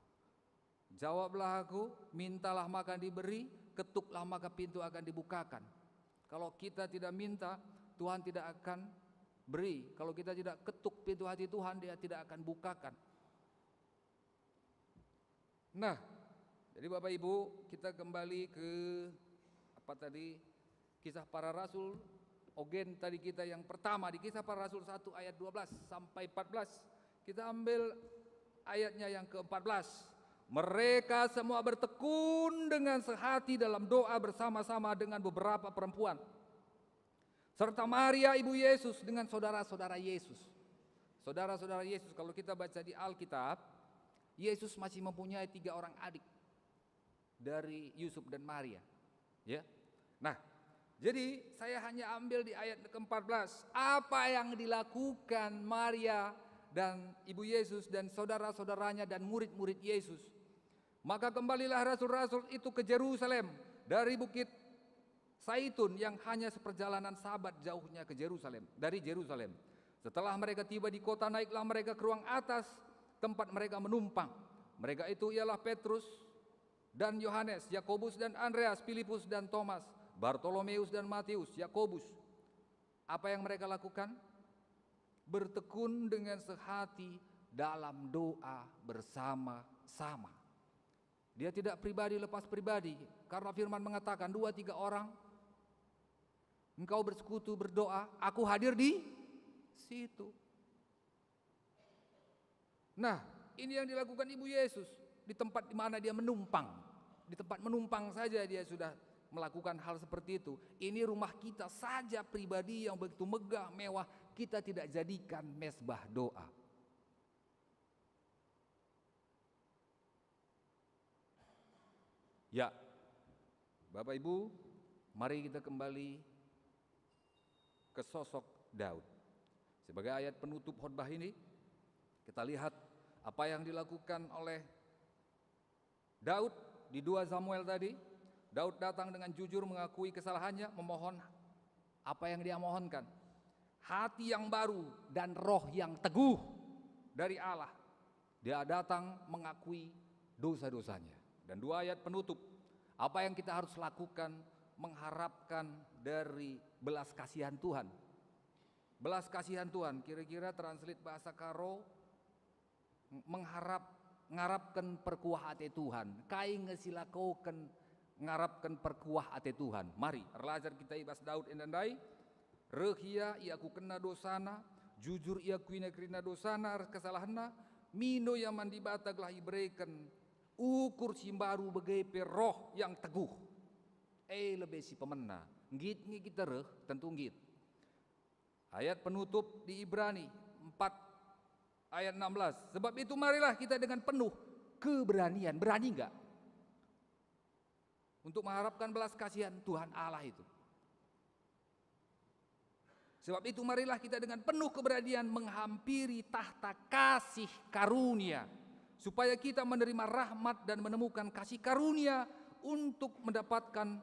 Jawablah aku, mintalah maka diberi, ketuklah maka pintu akan dibukakan. Kalau kita tidak minta, Tuhan tidak akan beri. Kalau kita tidak ketuk pintu hati Tuhan, dia tidak akan bukakan. Nah, jadi Bapak Ibu, kita kembali ke apa tadi, Kisah Para Rasul Ogen tadi kita yang pertama di Kisah Para Rasul 1 ayat 12 sampai 14. Kita ambil ayatnya yang ke-14. Mereka semua bertekun dengan sehati dalam doa bersama-sama dengan beberapa perempuan, serta Maria ibu Yesus dengan saudara-saudara Yesus. Saudara-saudara Yesus, kalau kita baca di Alkitab, Yesus masih mempunyai 3 orang adik dari Yusuf dan Maria. Ya. Nah, jadi saya hanya ambil di ayat ke-14. Apa yang dilakukan Maria dan ibu Yesus dan saudara-saudaranya dan murid-murid Yesus. Maka kembalilah rasul-rasul itu ke Yerusalem dari bukit Zaitun yang hanya seperjalanan sabat jauhnya ke Yerusalem, dari Yerusalem. Setelah mereka tiba di kota, naiklah mereka ke ruang atas tempat mereka menumpang. Mereka itu ialah Petrus dan Yohanes, Yakobus dan Andreas, Filipus dan Thomas, Bartolomeus dan Matius, Yakobus. Apa yang mereka lakukan? Bertekun dengan sehati dalam doa bersama-sama. Dia tidak pribadi lepas pribadi, karena firman mengatakan 2-3 orang engkau bersekutu berdoa, aku hadir di situ. Nah, ini yang dilakukan Ibu Yesus di tempat di mana dia menumpang. Di tempat menumpang saja dia sudah melakukan hal seperti itu. Ini rumah kita saja pribadi yang begitu megah, mewah, kita tidak jadikan mezbah doa. Ya, Bapak Ibu, mari kita kembali ke sosok Daud. Sebagai ayat penutup khotbah ini, kita lihat apa yang dilakukan oleh Daud di 2 Samuel tadi. Daud datang dengan jujur mengakui kesalahannya, memohon apa yang dia mohonkan. Hati yang baru dan roh yang teguh dari Allah. Dia datang mengakui dosa-dosanya. Dan 2 ayat penutup, apa yang kita harus lakukan mengharapkan dari belas kasihan Tuhan. Belas kasihan Tuhan, kira-kira translate bahasa Karo, mengharapkan perkuah hati Tuhan. Kai ngesilakoken ngarapkan perkuah hati Tuhan. Mari, relajar kita ibas Daud endandai. Rehia iaku kena dosana, jujur ia kuina krina dosana kesalahanna, mino yang mandi bataglah ibrekan ukur simbaru begepe roh yang teguh. Lebih si pemena. Ngit kita reh, tentu ngit. Ayat penutup di Ibrani 4 ayat 16. Sebab itu marilah kita dengan penuh keberanian. Berani enggak? Untuk mengharapkan belas kasihan Tuhan Allah itu. Sebab itu marilah kita dengan penuh keberanian menghampiri tahta kasih karunia, supaya kita menerima rahmat dan menemukan kasih karunia untuk mendapatkan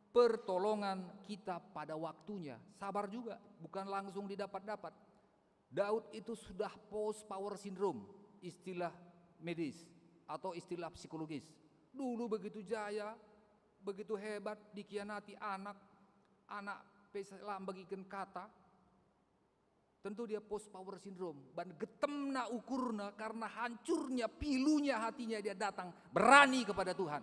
pertolongan kita pada waktunya. Sabar juga, bukan langsung didapat-dapat. Daud itu sudah post power syndrome, istilah medis atau istilah psikologis. Dulu begitu jaya, begitu hebat, dikhianati anak peselam bagikan kata. Tentu dia post power syndrome. Dan getemna ukurna karena hancurnya, pilunya hatinya dia datang berani kepada Tuhan.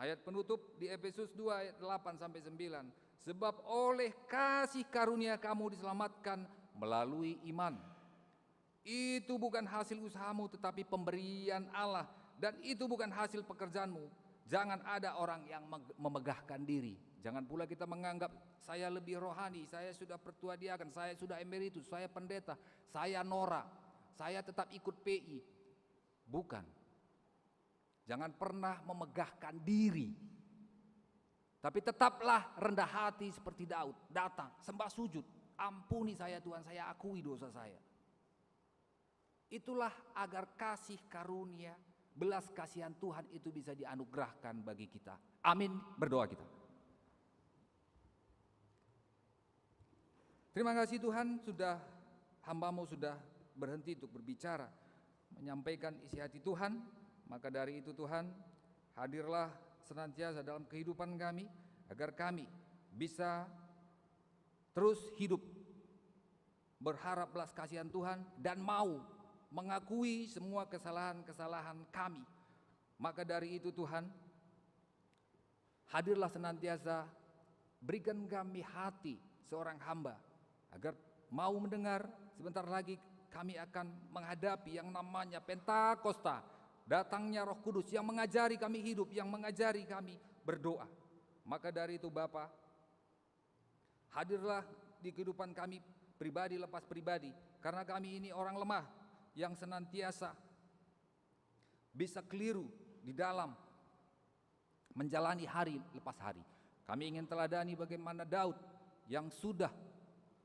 Ayat penutup di Efesus 2 ayat 8 sampai 9. Sebab oleh kasih karunia kamu diselamatkan melalui iman. Itu bukan hasil usahamu tetapi pemberian Allah. Dan itu bukan hasil pekerjaanmu. Jangan ada orang yang memegahkan diri. Jangan pula kita menganggap saya lebih rohani, saya sudah pertua diaken, saya sudah emeritus, saya pendeta, saya nora, saya tetap ikut PI. Bukan. Jangan pernah memegahkan diri. Tapi tetaplah rendah hati seperti Daud. Datang, sembah sujud. Ampuni saya Tuhan, saya akui dosa saya. Itulah agar kasih karunia, belas kasihan Tuhan itu bisa dianugerahkan bagi kita. Amin, berdoa kita. Terima kasih Tuhan, hamba-Mu sudah berhenti untuk berbicara, menyampaikan isi hati Tuhan. Maka dari itu Tuhan, hadirlah senantiasa dalam kehidupan kami, agar kami bisa terus hidup berharap belas kasihan Tuhan dan mau mengakui semua kesalahan-kesalahan kami. Maka dari itu Tuhan, hadirlah senantiasa Berikan kami hati seorang hamba, agar mau mendengar. Sebentar lagi kami akan menghadapi yang namanya Pentakosta, datangnya Roh Kudus yang mengajari kami hidup, yang mengajari kami berdoa. Maka dari itu Bapa, hadirlah di kehidupan kami pribadi lepas pribadi, karena kami ini orang lemah yang senantiasa bisa keliru di dalam menjalani hari lepas hari. Kami ingin teladani bagaimana Daud yang sudah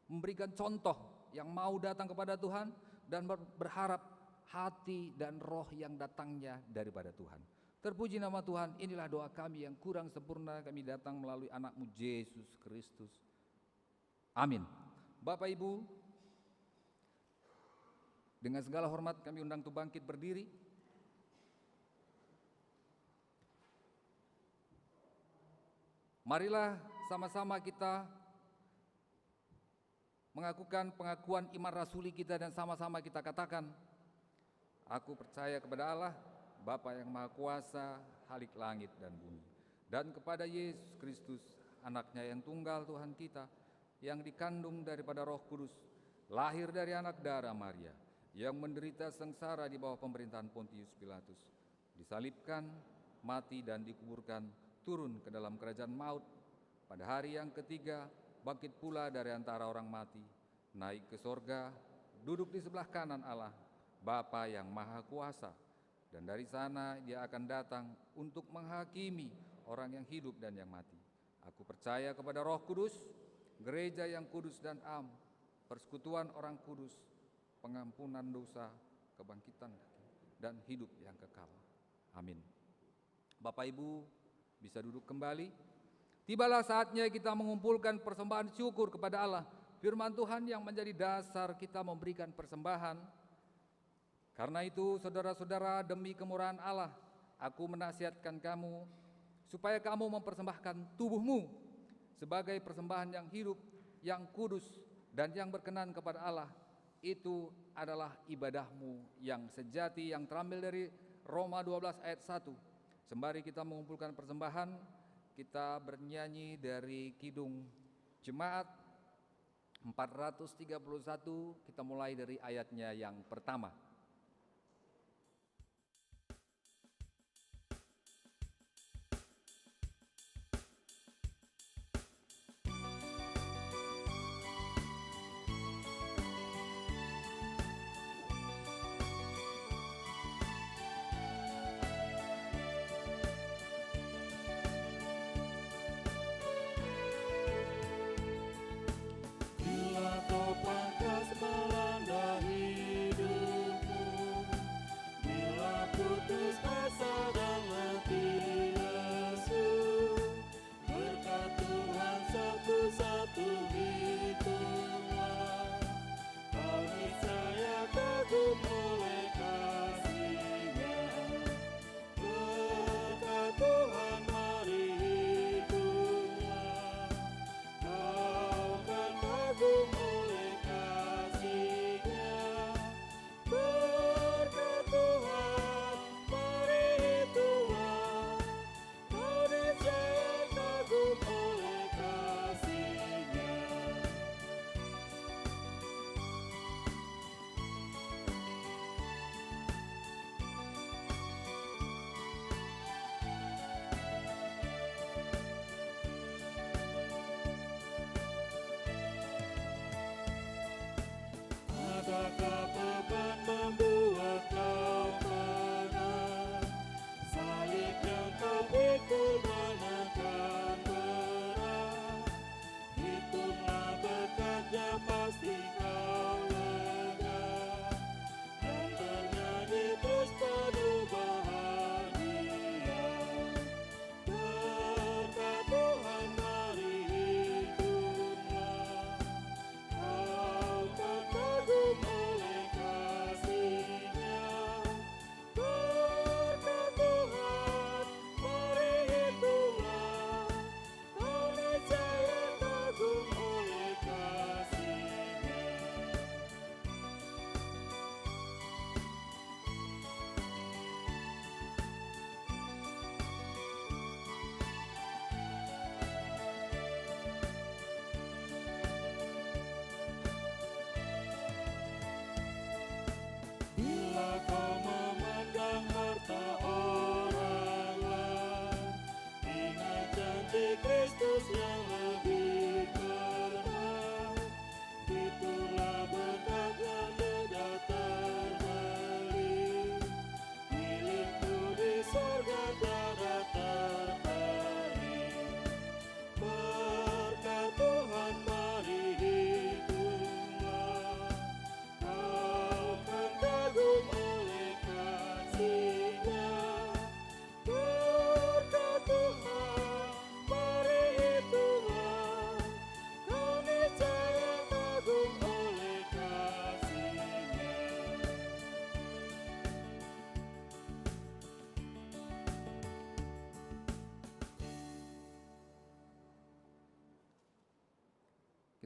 memberikan contoh, yang mau datang kepada Tuhan dan berharap hati dan roh yang datangnya daripada Tuhan. Terpuji nama Tuhan. Inilah doa kami yang kurang sempurna, kami datang melalui anak-Mu Yesus Kristus. Amin. Bapak Ibu, dengan segala hormat kami undang untuk bangkit berdiri. Marilah sama-sama kita mengakukan pengakuan iman rasuli kita dan sama-sama kita katakan, aku percaya kepada Allah, Bapa yang Maha Kuasa, Khalik langit dan bumi, dan kepada Yesus Kristus, anaknya yang tunggal Tuhan kita, yang dikandung daripada Roh Kudus, lahir dari anak darah Maria, yang menderita sengsara di bawah pemerintahan Pontius Pilatus, disalibkan, mati dan dikuburkan, turun ke dalam kerajaan maut, pada hari yang ketiga bangkit pula dari antara orang mati, naik ke sorga, duduk di sebelah kanan Allah, Bapa yang Maha Kuasa, dan dari sana Dia akan datang untuk menghakimi orang yang hidup dan yang mati. Aku percaya kepada Roh Kudus, gereja yang kudus dan am, persekutuan orang kudus, pengampunan dosa, kebangkitan dan hidup yang kekal. Amin. Bapak Ibu bisa duduk kembali. Tibalah saatnya kita mengumpulkan persembahan syukur kepada Allah. Firman Tuhan yang menjadi dasar kita memberikan persembahan. Karena itu saudara-saudara, demi kemurahan Allah, aku menasihatkan kamu supaya kamu mempersembahkan tubuhmu sebagai persembahan yang hidup, yang kudus dan yang berkenan kepada Allah. Itu adalah ibadahmu yang sejati, yang terambil dari Roma 12 ayat 1. Sembari kita mengumpulkan persembahan, kita bernyanyi dari Kidung Jemaat 431, kita mulai dari ayatnya yang pertama. Bila kau pangkas melanda hidupmu,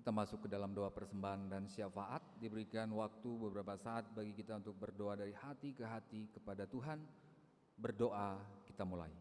Kita masuk ke dalam doa persembahan dan syafaat. Diberikan waktu beberapa saat bagi kita untuk berdoa dari hati ke hati kepada Tuhan. Berdoa, kita mulai.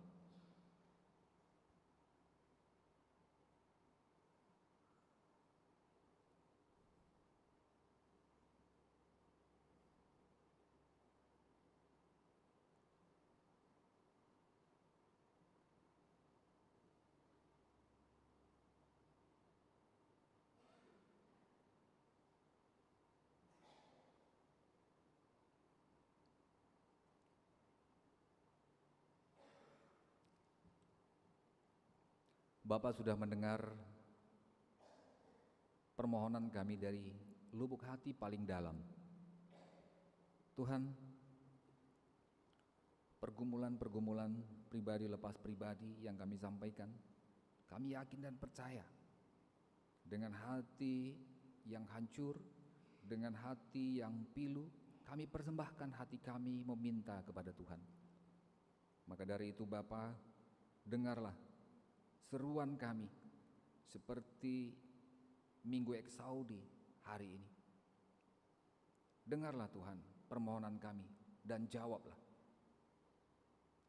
Bapak sudah mendengar permohonan kami dari lubuk hati paling dalam. Tuhan, pergumulan-pergumulan pribadi lepas pribadi yang kami sampaikan, kami yakin dan percaya dengan hati yang hancur, dengan hati yang pilu, kami persembahkan hati kami meminta kepada Tuhan. Maka dari itu Bapa, dengarlah seruan kami seperti Minggu Eksaudi hari ini. Dengarlah Tuhan permohonan kami dan jawablah.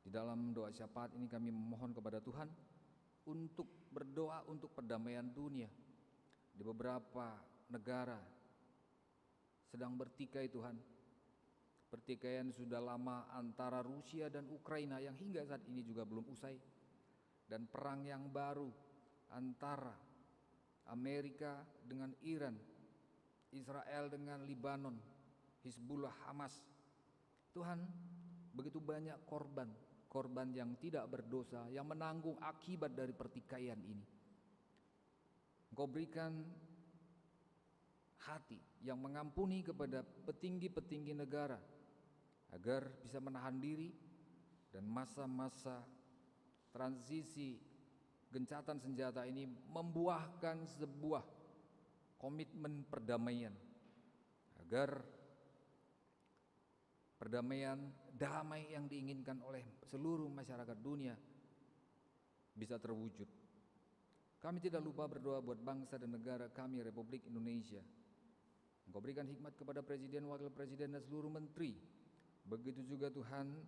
Di dalam doa syafaat ini kami memohon kepada Tuhan untuk berdoa untuk perdamaian dunia. Di beberapa negara sedang bertikai Tuhan. Pertikaian sudah lama antara Rusia dan Ukraina yang hingga saat ini juga belum usai. Dan perang yang baru antara Amerika dengan Iran, Israel dengan Libanon, Hizbullah, Hamas. Tuhan, begitu banyak korban yang tidak berdosa, yang menanggung akibat dari pertikaian ini. Engkau berikan hati yang mengampuni kepada petinggi-petinggi negara agar bisa menahan diri dan masa-masa transisi gencatan senjata ini membuahkan sebuah komitmen perdamaian agar perdamaian damai yang diinginkan oleh seluruh masyarakat dunia bisa terwujud. Kami tidak lupa berdoa buat bangsa dan negara kami, Republik Indonesia. Engkau berikan hikmat kepada Presiden, Wakil Presiden dan seluruh menteri. Begitu juga Tuhan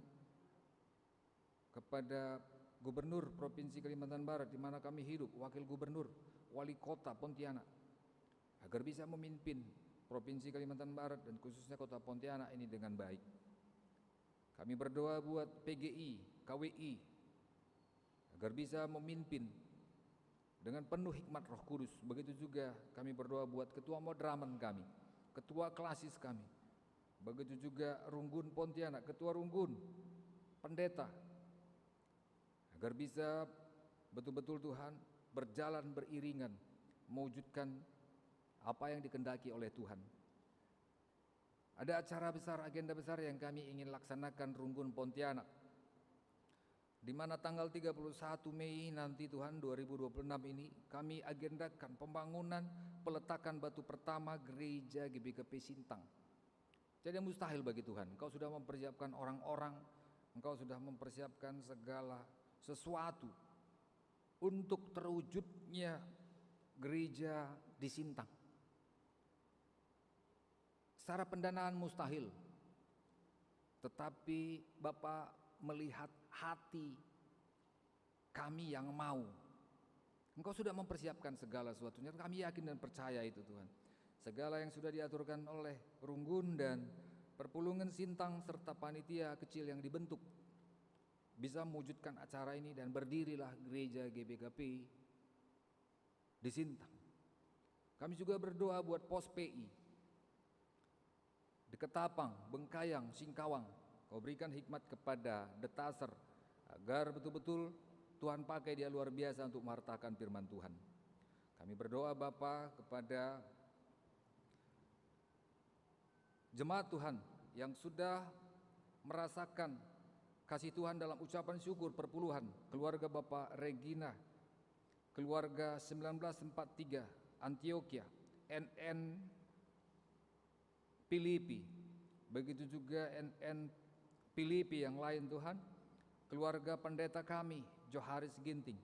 kepada Gubernur Provinsi Kalimantan Barat di mana kami hidup, Wakil Gubernur, Wali Kota Pontianak, agar bisa memimpin Provinsi Kalimantan Barat dan khususnya Kota Pontianak ini dengan baik. Kami berdoa buat PGI, KWI, agar bisa memimpin dengan penuh hikmat Roh Kudus. Begitu juga kami berdoa buat Ketua Modraman kami, Ketua Klasis kami, begitu juga Runggun Pontianak, Ketua Runggun, Pendeta, agar bisa betul-betul Tuhan berjalan beriringan mewujudkan apa yang dikehendaki oleh Tuhan. Ada acara besar, agenda besar yang kami ingin laksanakan Runggun Pontianak, di mana tanggal 31 Mei nanti Tuhan 2026 ini kami agendakan pembangunan peletakan batu pertama gereja GBKP Sintang. Jadi mustahil bagi Tuhan. Engkau sudah mempersiapkan orang-orang, Engkau sudah mempersiapkan segala sesuatu untuk terwujudnya gereja di Sintang. Secara pendanaan mustahil, tetapi Bapak melihat hati kami yang mau. Engkau sudah mempersiapkan segala sesuatunya, kami yakin dan percaya itu Tuhan. Segala yang sudah diaturkan oleh Runggun dan Perpulungan Sintang serta panitia kecil yang dibentuk bisa mewujudkan acara ini dan berdirilah gereja GBKP di Sintang. Kami juga berdoa buat pos PI di Ketapang, Bengkayang, Singkawang. Kau berikan hikmat kepada Detaser agar betul-betul Tuhan pakai dia luar biasa untuk mewartakan firman Tuhan. Kami berdoa Bapa kepada jemaat Tuhan yang sudah merasakan kasih Tuhan dalam ucapan syukur perpuluhan, keluarga Bapak Regina, keluarga 1943 Antioquia, NN Filipi, begitu juga NN Filipi yang lain Tuhan, keluarga pendeta kami Joharis Ginting,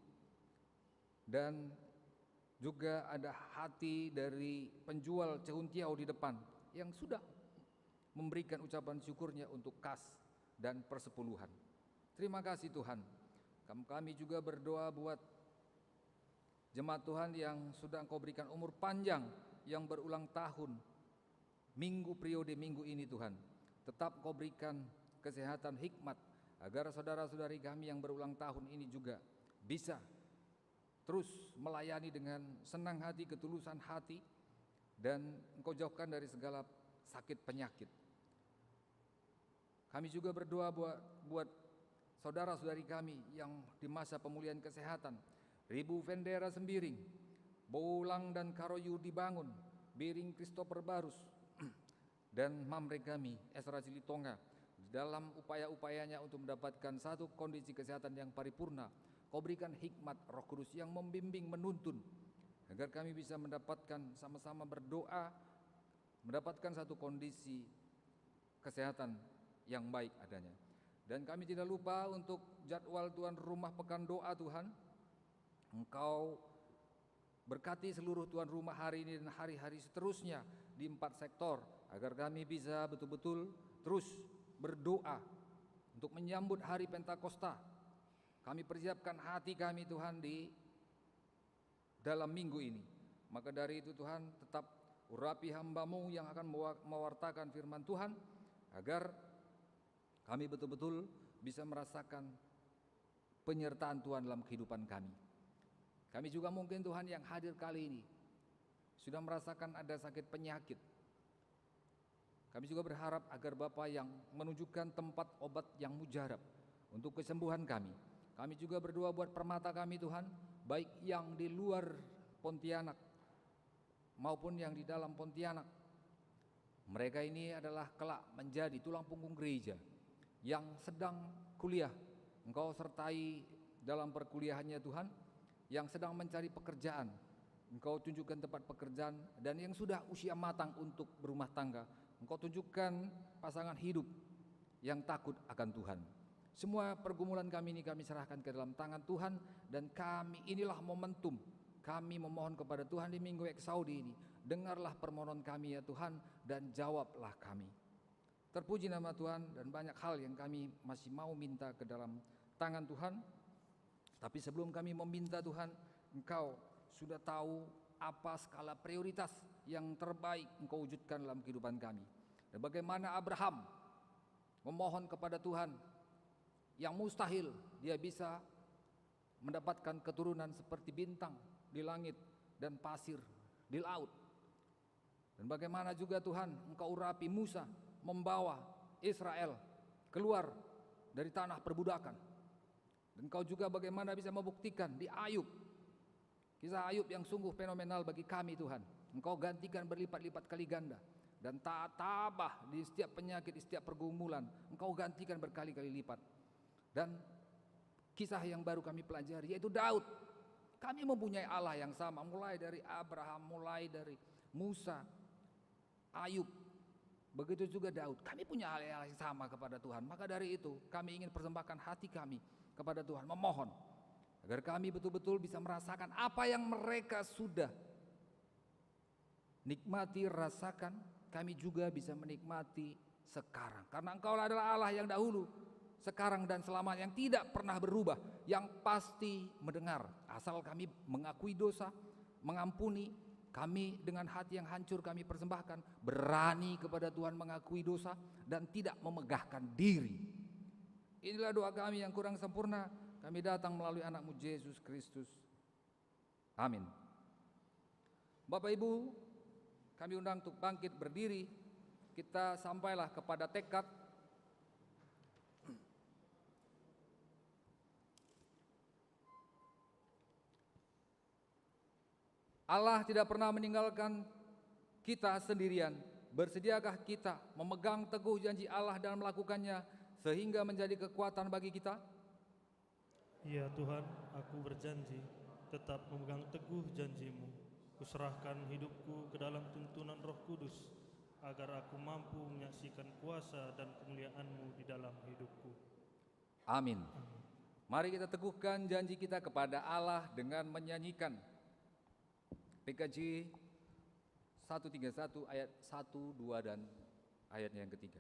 dan Juga ada hati dari penjual cehuntiau di depan yang sudah memberikan ucapan syukurnya untuk kas dan persepuluhan. Terima kasih Tuhan. Kami juga berdoa buat jemaat Tuhan yang sudah Engkau berikan umur panjang, yang berulang tahun periode minggu ini Tuhan. Tetap Engkau berikan kesehatan hikmat agar saudara-saudari kami yang berulang tahun ini juga bisa terus melayani dengan senang hati, ketulusan hati, dan Engkau jauhkan dari segala sakit penyakit. Kami juga berdoa buat saudara-saudari kami yang di masa pemulihan kesehatan. Ribu Vendera Sembiring, Boulang dan Karoyu dibangun, Biring Christopher Barus, dan Mamre kami, Esra Silitonga, dalam upaya-upayanya untuk mendapatkan satu kondisi kesehatan yang paripurna. Kau berikan hikmat Roh Kudus yang membimbing, menuntun, agar kami bisa mendapatkan, sama-sama berdoa, mendapatkan satu kondisi kesehatan yang baik adanya. Dan kami tidak lupa untuk jadwal Tuhan rumah pekan doa Tuhan. Engkau berkati seluruh tuan rumah hari ini dan hari-hari seterusnya di 4 sektor, agar kami bisa betul-betul terus berdoa untuk menyambut hari Pentakosta. Kami persiapkan hati kami Tuhan di dalam minggu ini. Maka dari itu Tuhan, tetap urapi hamba-Mu yang akan mewartakan firman Tuhan, agar kami betul-betul bisa merasakan penyertaan Tuhan dalam kehidupan kami. Kami juga mungkin Tuhan yang hadir kali ini sudah merasakan ada sakit penyakit. Kami juga berharap agar Bapa yang menunjukkan tempat obat yang mujarab untuk kesembuhan kami. Kami juga berdoa buat permata kami Tuhan, baik yang di luar Pontianak maupun yang di dalam Pontianak. Mereka ini adalah kelak menjadi tulang punggung gereja yang sedang kuliah. Engkau sertai dalam perkuliahannya Tuhan, yang sedang mencari pekerjaan. Engkau tunjukkan tempat pekerjaan, dan yang sudah usia matang untuk berumah tangga, Engkau tunjukkan pasangan hidup yang takut akan Tuhan. Semua pergumulan kami ini kami serahkan ke dalam tangan Tuhan, dan kami inilah momentum. Kami memohon kepada Tuhan di minggu Eksaudi ini, dengarlah permohonan kami ya Tuhan, dan jawablah kami. Terpuji nama Tuhan, dan banyak hal yang kami masih mau minta ke dalam tangan Tuhan. Tapi sebelum kami meminta Tuhan, Engkau sudah tahu apa skala prioritas yang terbaik Engkau wujudkan dalam kehidupan kami. Dan bagaimana Abraham memohon kepada Tuhan, yang mustahil dia bisa mendapatkan keturunan seperti bintang di langit dan pasir di laut. Dan bagaimana juga Tuhan Engkau urapi Musa membawa Israel keluar dari tanah perbudakan. Dan Engkau juga bagaimana bisa membuktikan di Ayub, kisah Ayub yang sungguh fenomenal bagi kami Tuhan. Engkau gantikan berlipat-lipat kali ganda, dan tak tabah di setiap penyakit, di setiap pergumulan, Engkau gantikan berkali-kali lipat. Dan kisah yang baru kami pelajari yaitu Daud. Kami mempunyai Allah yang sama, mulai dari Abraham, mulai dari Musa, Ayub, begitu juga Daud. Kami punya Allah yang sama kepada Tuhan. Maka dari itu kami ingin persembahkan hati kami kepada Tuhan, memohon agar kami betul-betul bisa merasakan apa yang mereka sudah nikmati, rasakan. Kami juga bisa menikmati sekarang, karena Engkau adalah Allah yang dahulu, sekarang dan selamanya, yang tidak pernah berubah, yang pasti mendengar. Asal kami mengakui dosa, mengampuni, kami dengan hati yang hancur kami persembahkan, berani kepada Tuhan mengakui dosa dan tidak memegahkan diri. Inilah doa kami yang kurang sempurna. Kami datang melalui anak-Mu Yesus Kristus. Amin. Bapak Ibu, kami undang untuk bangkit berdiri. Kita sampailah kepada tekad. Allah tidak pernah meninggalkan kita sendirian. Bersediakah kita memegang teguh janji Allah dan melakukannya sehingga menjadi kekuatan bagi kita? Ya Tuhan, aku berjanji tetap memegang teguh janji-Mu. Kuserahkan hidupku ke dalam tuntunan Roh Kudus, agar aku mampu menyaksikan kuasa dan kemuliaan-Mu di dalam hidupku. Amin. Mari kita teguhkan janji kita kepada Allah dengan menyanyikan PKJ 131 ayat 1, 2, dan ayatnya yang ketiga.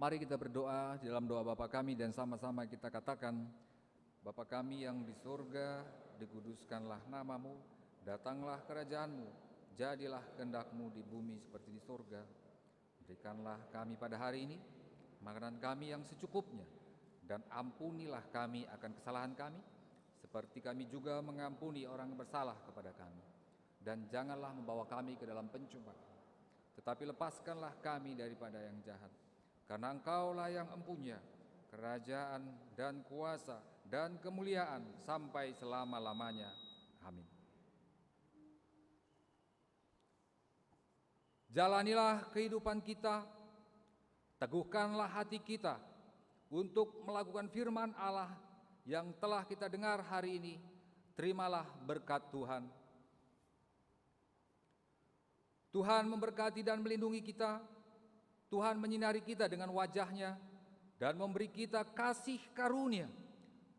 Mari kita berdoa di dalam doa Bapa kami dan sama-sama kita katakan, Bapa kami yang di surga, dikuduskanlah namamu, datanglah kerajaanmu, jadilah kehendak-Mu di bumi seperti di surga. Berikanlah kami pada hari ini makanan kami yang secukupnya, dan ampunilah kami akan kesalahan kami, seperti kami juga mengampuni orang yang bersalah kepada kami. Dan janganlah membawa kami ke dalam pencobaan, tetapi lepaskanlah kami daripada yang jahat. Karena Engkaulah yang empunya kerajaan dan kuasa dan kemuliaan sampai selama-lamanya. Amin. Jalanilah kehidupan kita, teguhkanlah hati kita untuk melakukan firman Allah yang telah kita dengar hari ini. Terimalah berkat Tuhan. Tuhan memberkati dan melindungi kita. Tuhan menyinari kita dengan wajah-Nya dan memberi kita kasih karunia.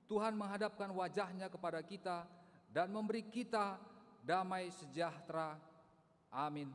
Tuhan menghadapkan wajah-Nya kepada kita dan memberi kita damai sejahtera. Amin.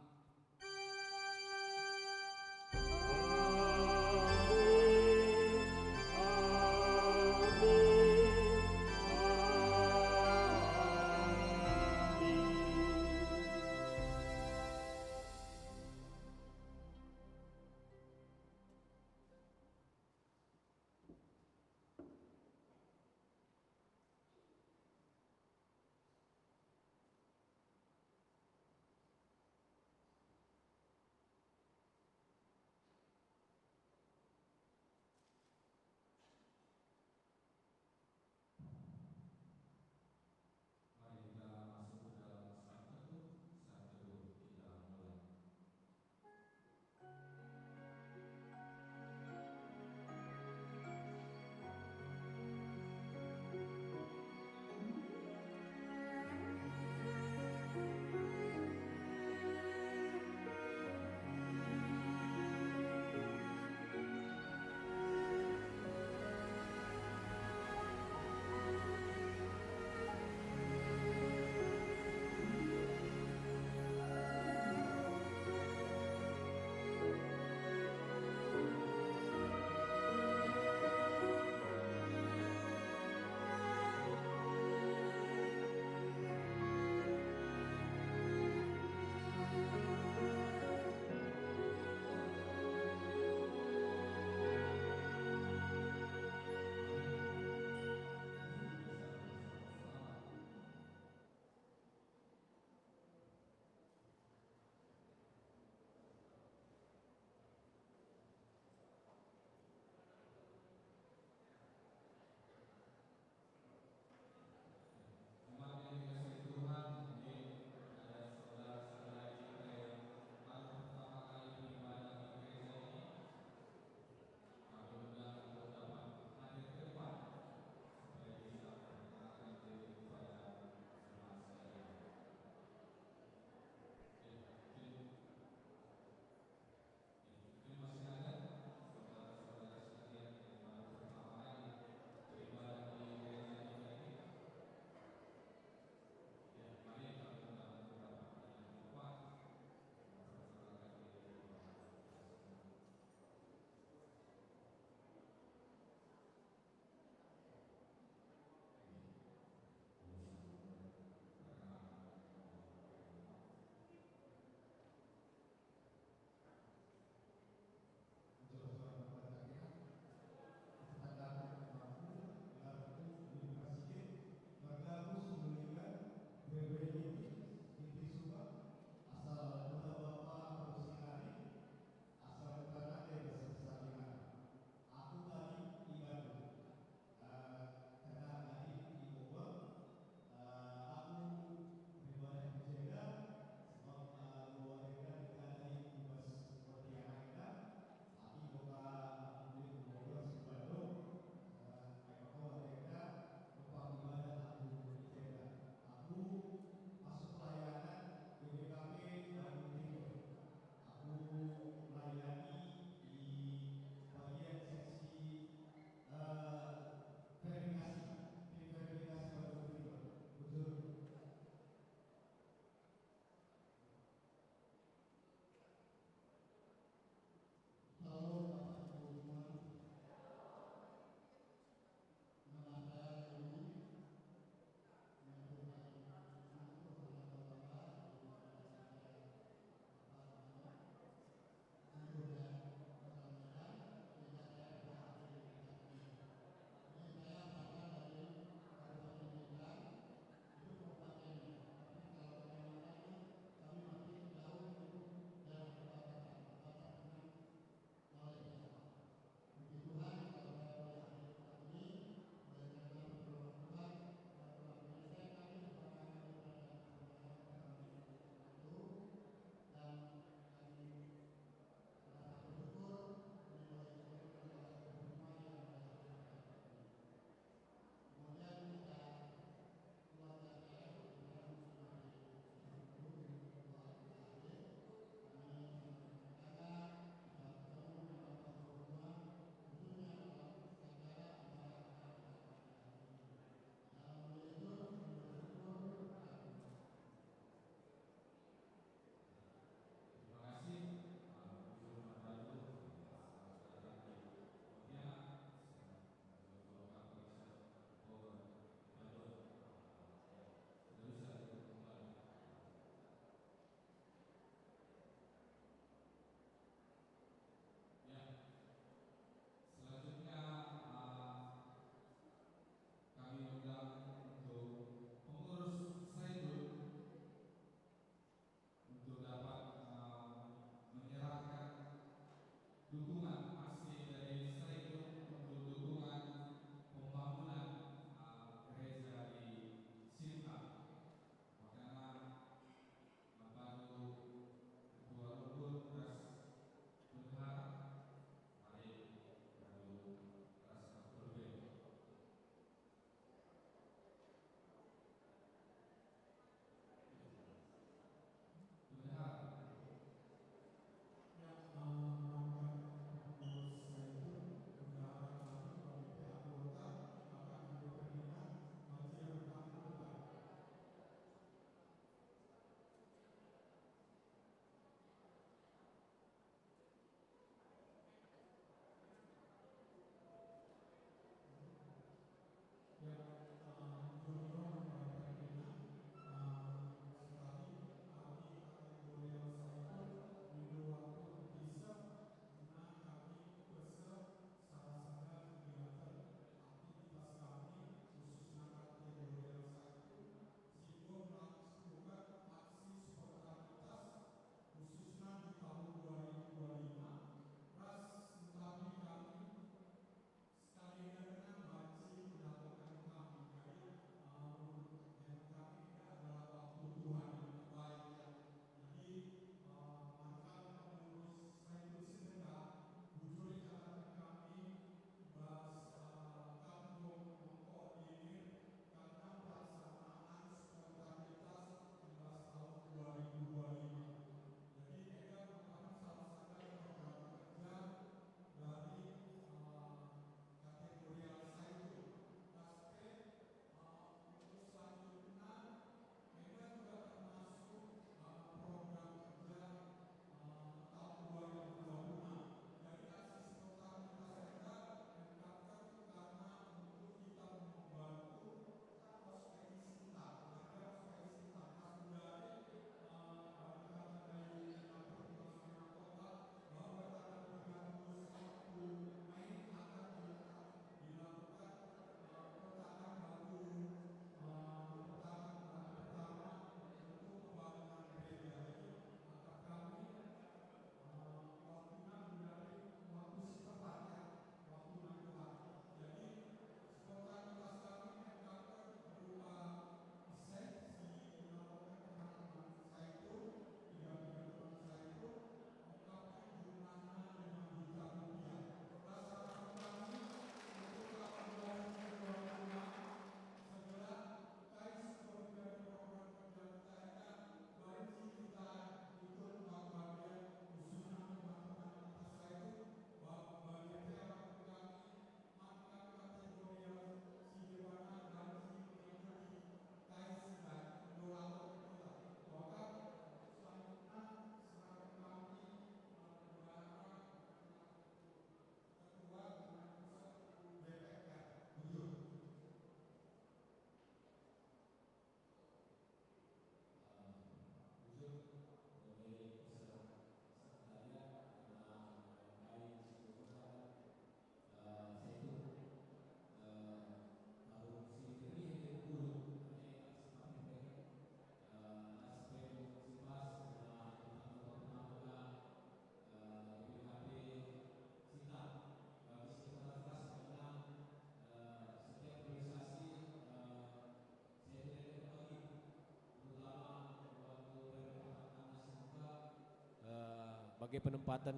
bagi penempatan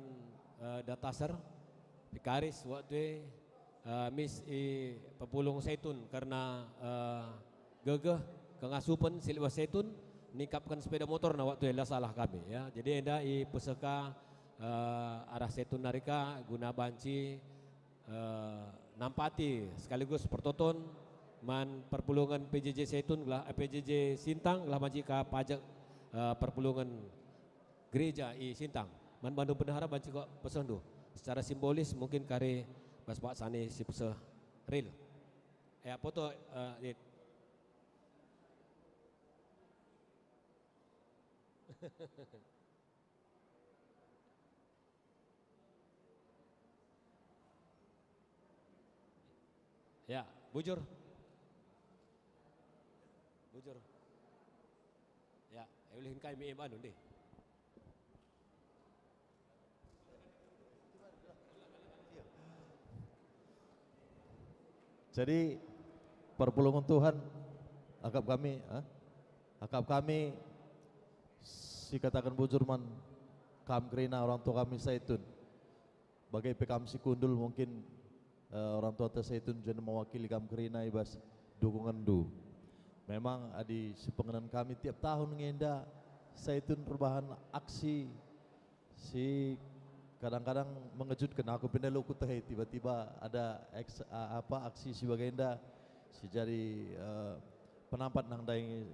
datasar Pikaris waktu Miss Pepulung Zaitun karena gegeh kengasupan silwa Zaitun nikapkan sepeda motor na waktu ela salah kami ya. Jadi enda peseka arah Zaitun narika guna banci nampati sekaligus pertoton man perpulungan PJJ Zaitun lah PJJ Sintang lah majika pajak perpulungan gereja Sintang man Bandung Bendahara banci kok pesan do secara simbolis mungkin kare Mas Pak Sani si pesa real ya foto ya bujur ya ulihin kay mi anu deh. Jadi perpulungan Tuhan akap kami si katakan bujurman kam kerina orang tua kami Zaitun bagai pekam si kundul mungkin orang tua Zaitun jadi mewakili kam kerina ibas dukungan du. Memang adi si pengenan kami tiap tahun ngenda Zaitun perubahan aksi si kadang-kadang mengejutkan aku pindah luku teh tiba-tiba ada aksi si bagenda si jadi penampat nang daing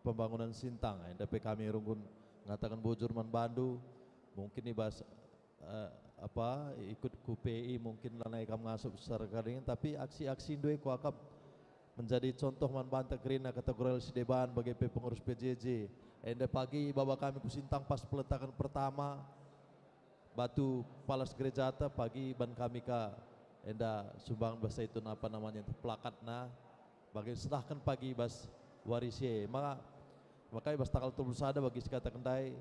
pembangunan Sintang tapi kami runggun mengatakan bujur man Bandu mungkin ibas ikut KPI mungkin lanai kam ngasup secara kadang tapi aksi-aksi indue ku akap menjadi contoh man banta kerina kategori sideban bagi pengurus PJJ pagi bawa kami ku Sintang pas peletakan pertama batu palas gereja ata pagi ban kami ka enda sumbang bahasa itu apa namanya itu plakatna bagi sedahkan pagi bas warisye maka bas tanggal 21 bagi sekata kendai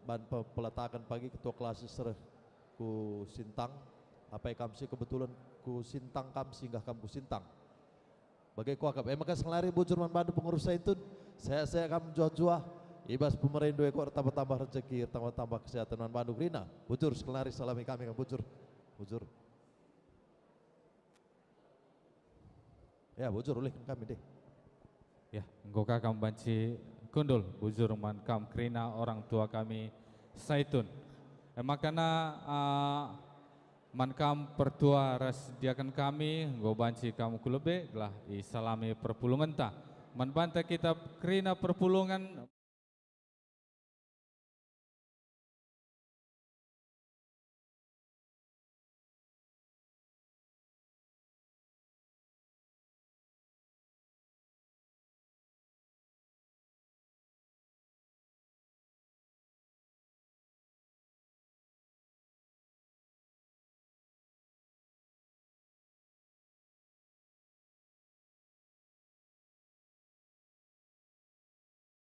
ban peletakan pagi ketua kelas sereh ku Sintang apa kamsi kebetulan ku Sintang kam singgah kam ku Sintang bagi kuakap maka selari bujur man Bandu pengurus itu saya kam juah-juah ibas pemerintah ekor tambah rezeki tambah kesehatan man Bandu Rina bujur sekelari salami kami kan bujur ya bujur oleh kami deh ya engkau kakam banci kundul bujur man kam krina orang tua kami Zaitun makana man kam pertua ras diakan kami engkau banci kamu kulebe lah isalami perpulungan ta man banta kita krina perpulungan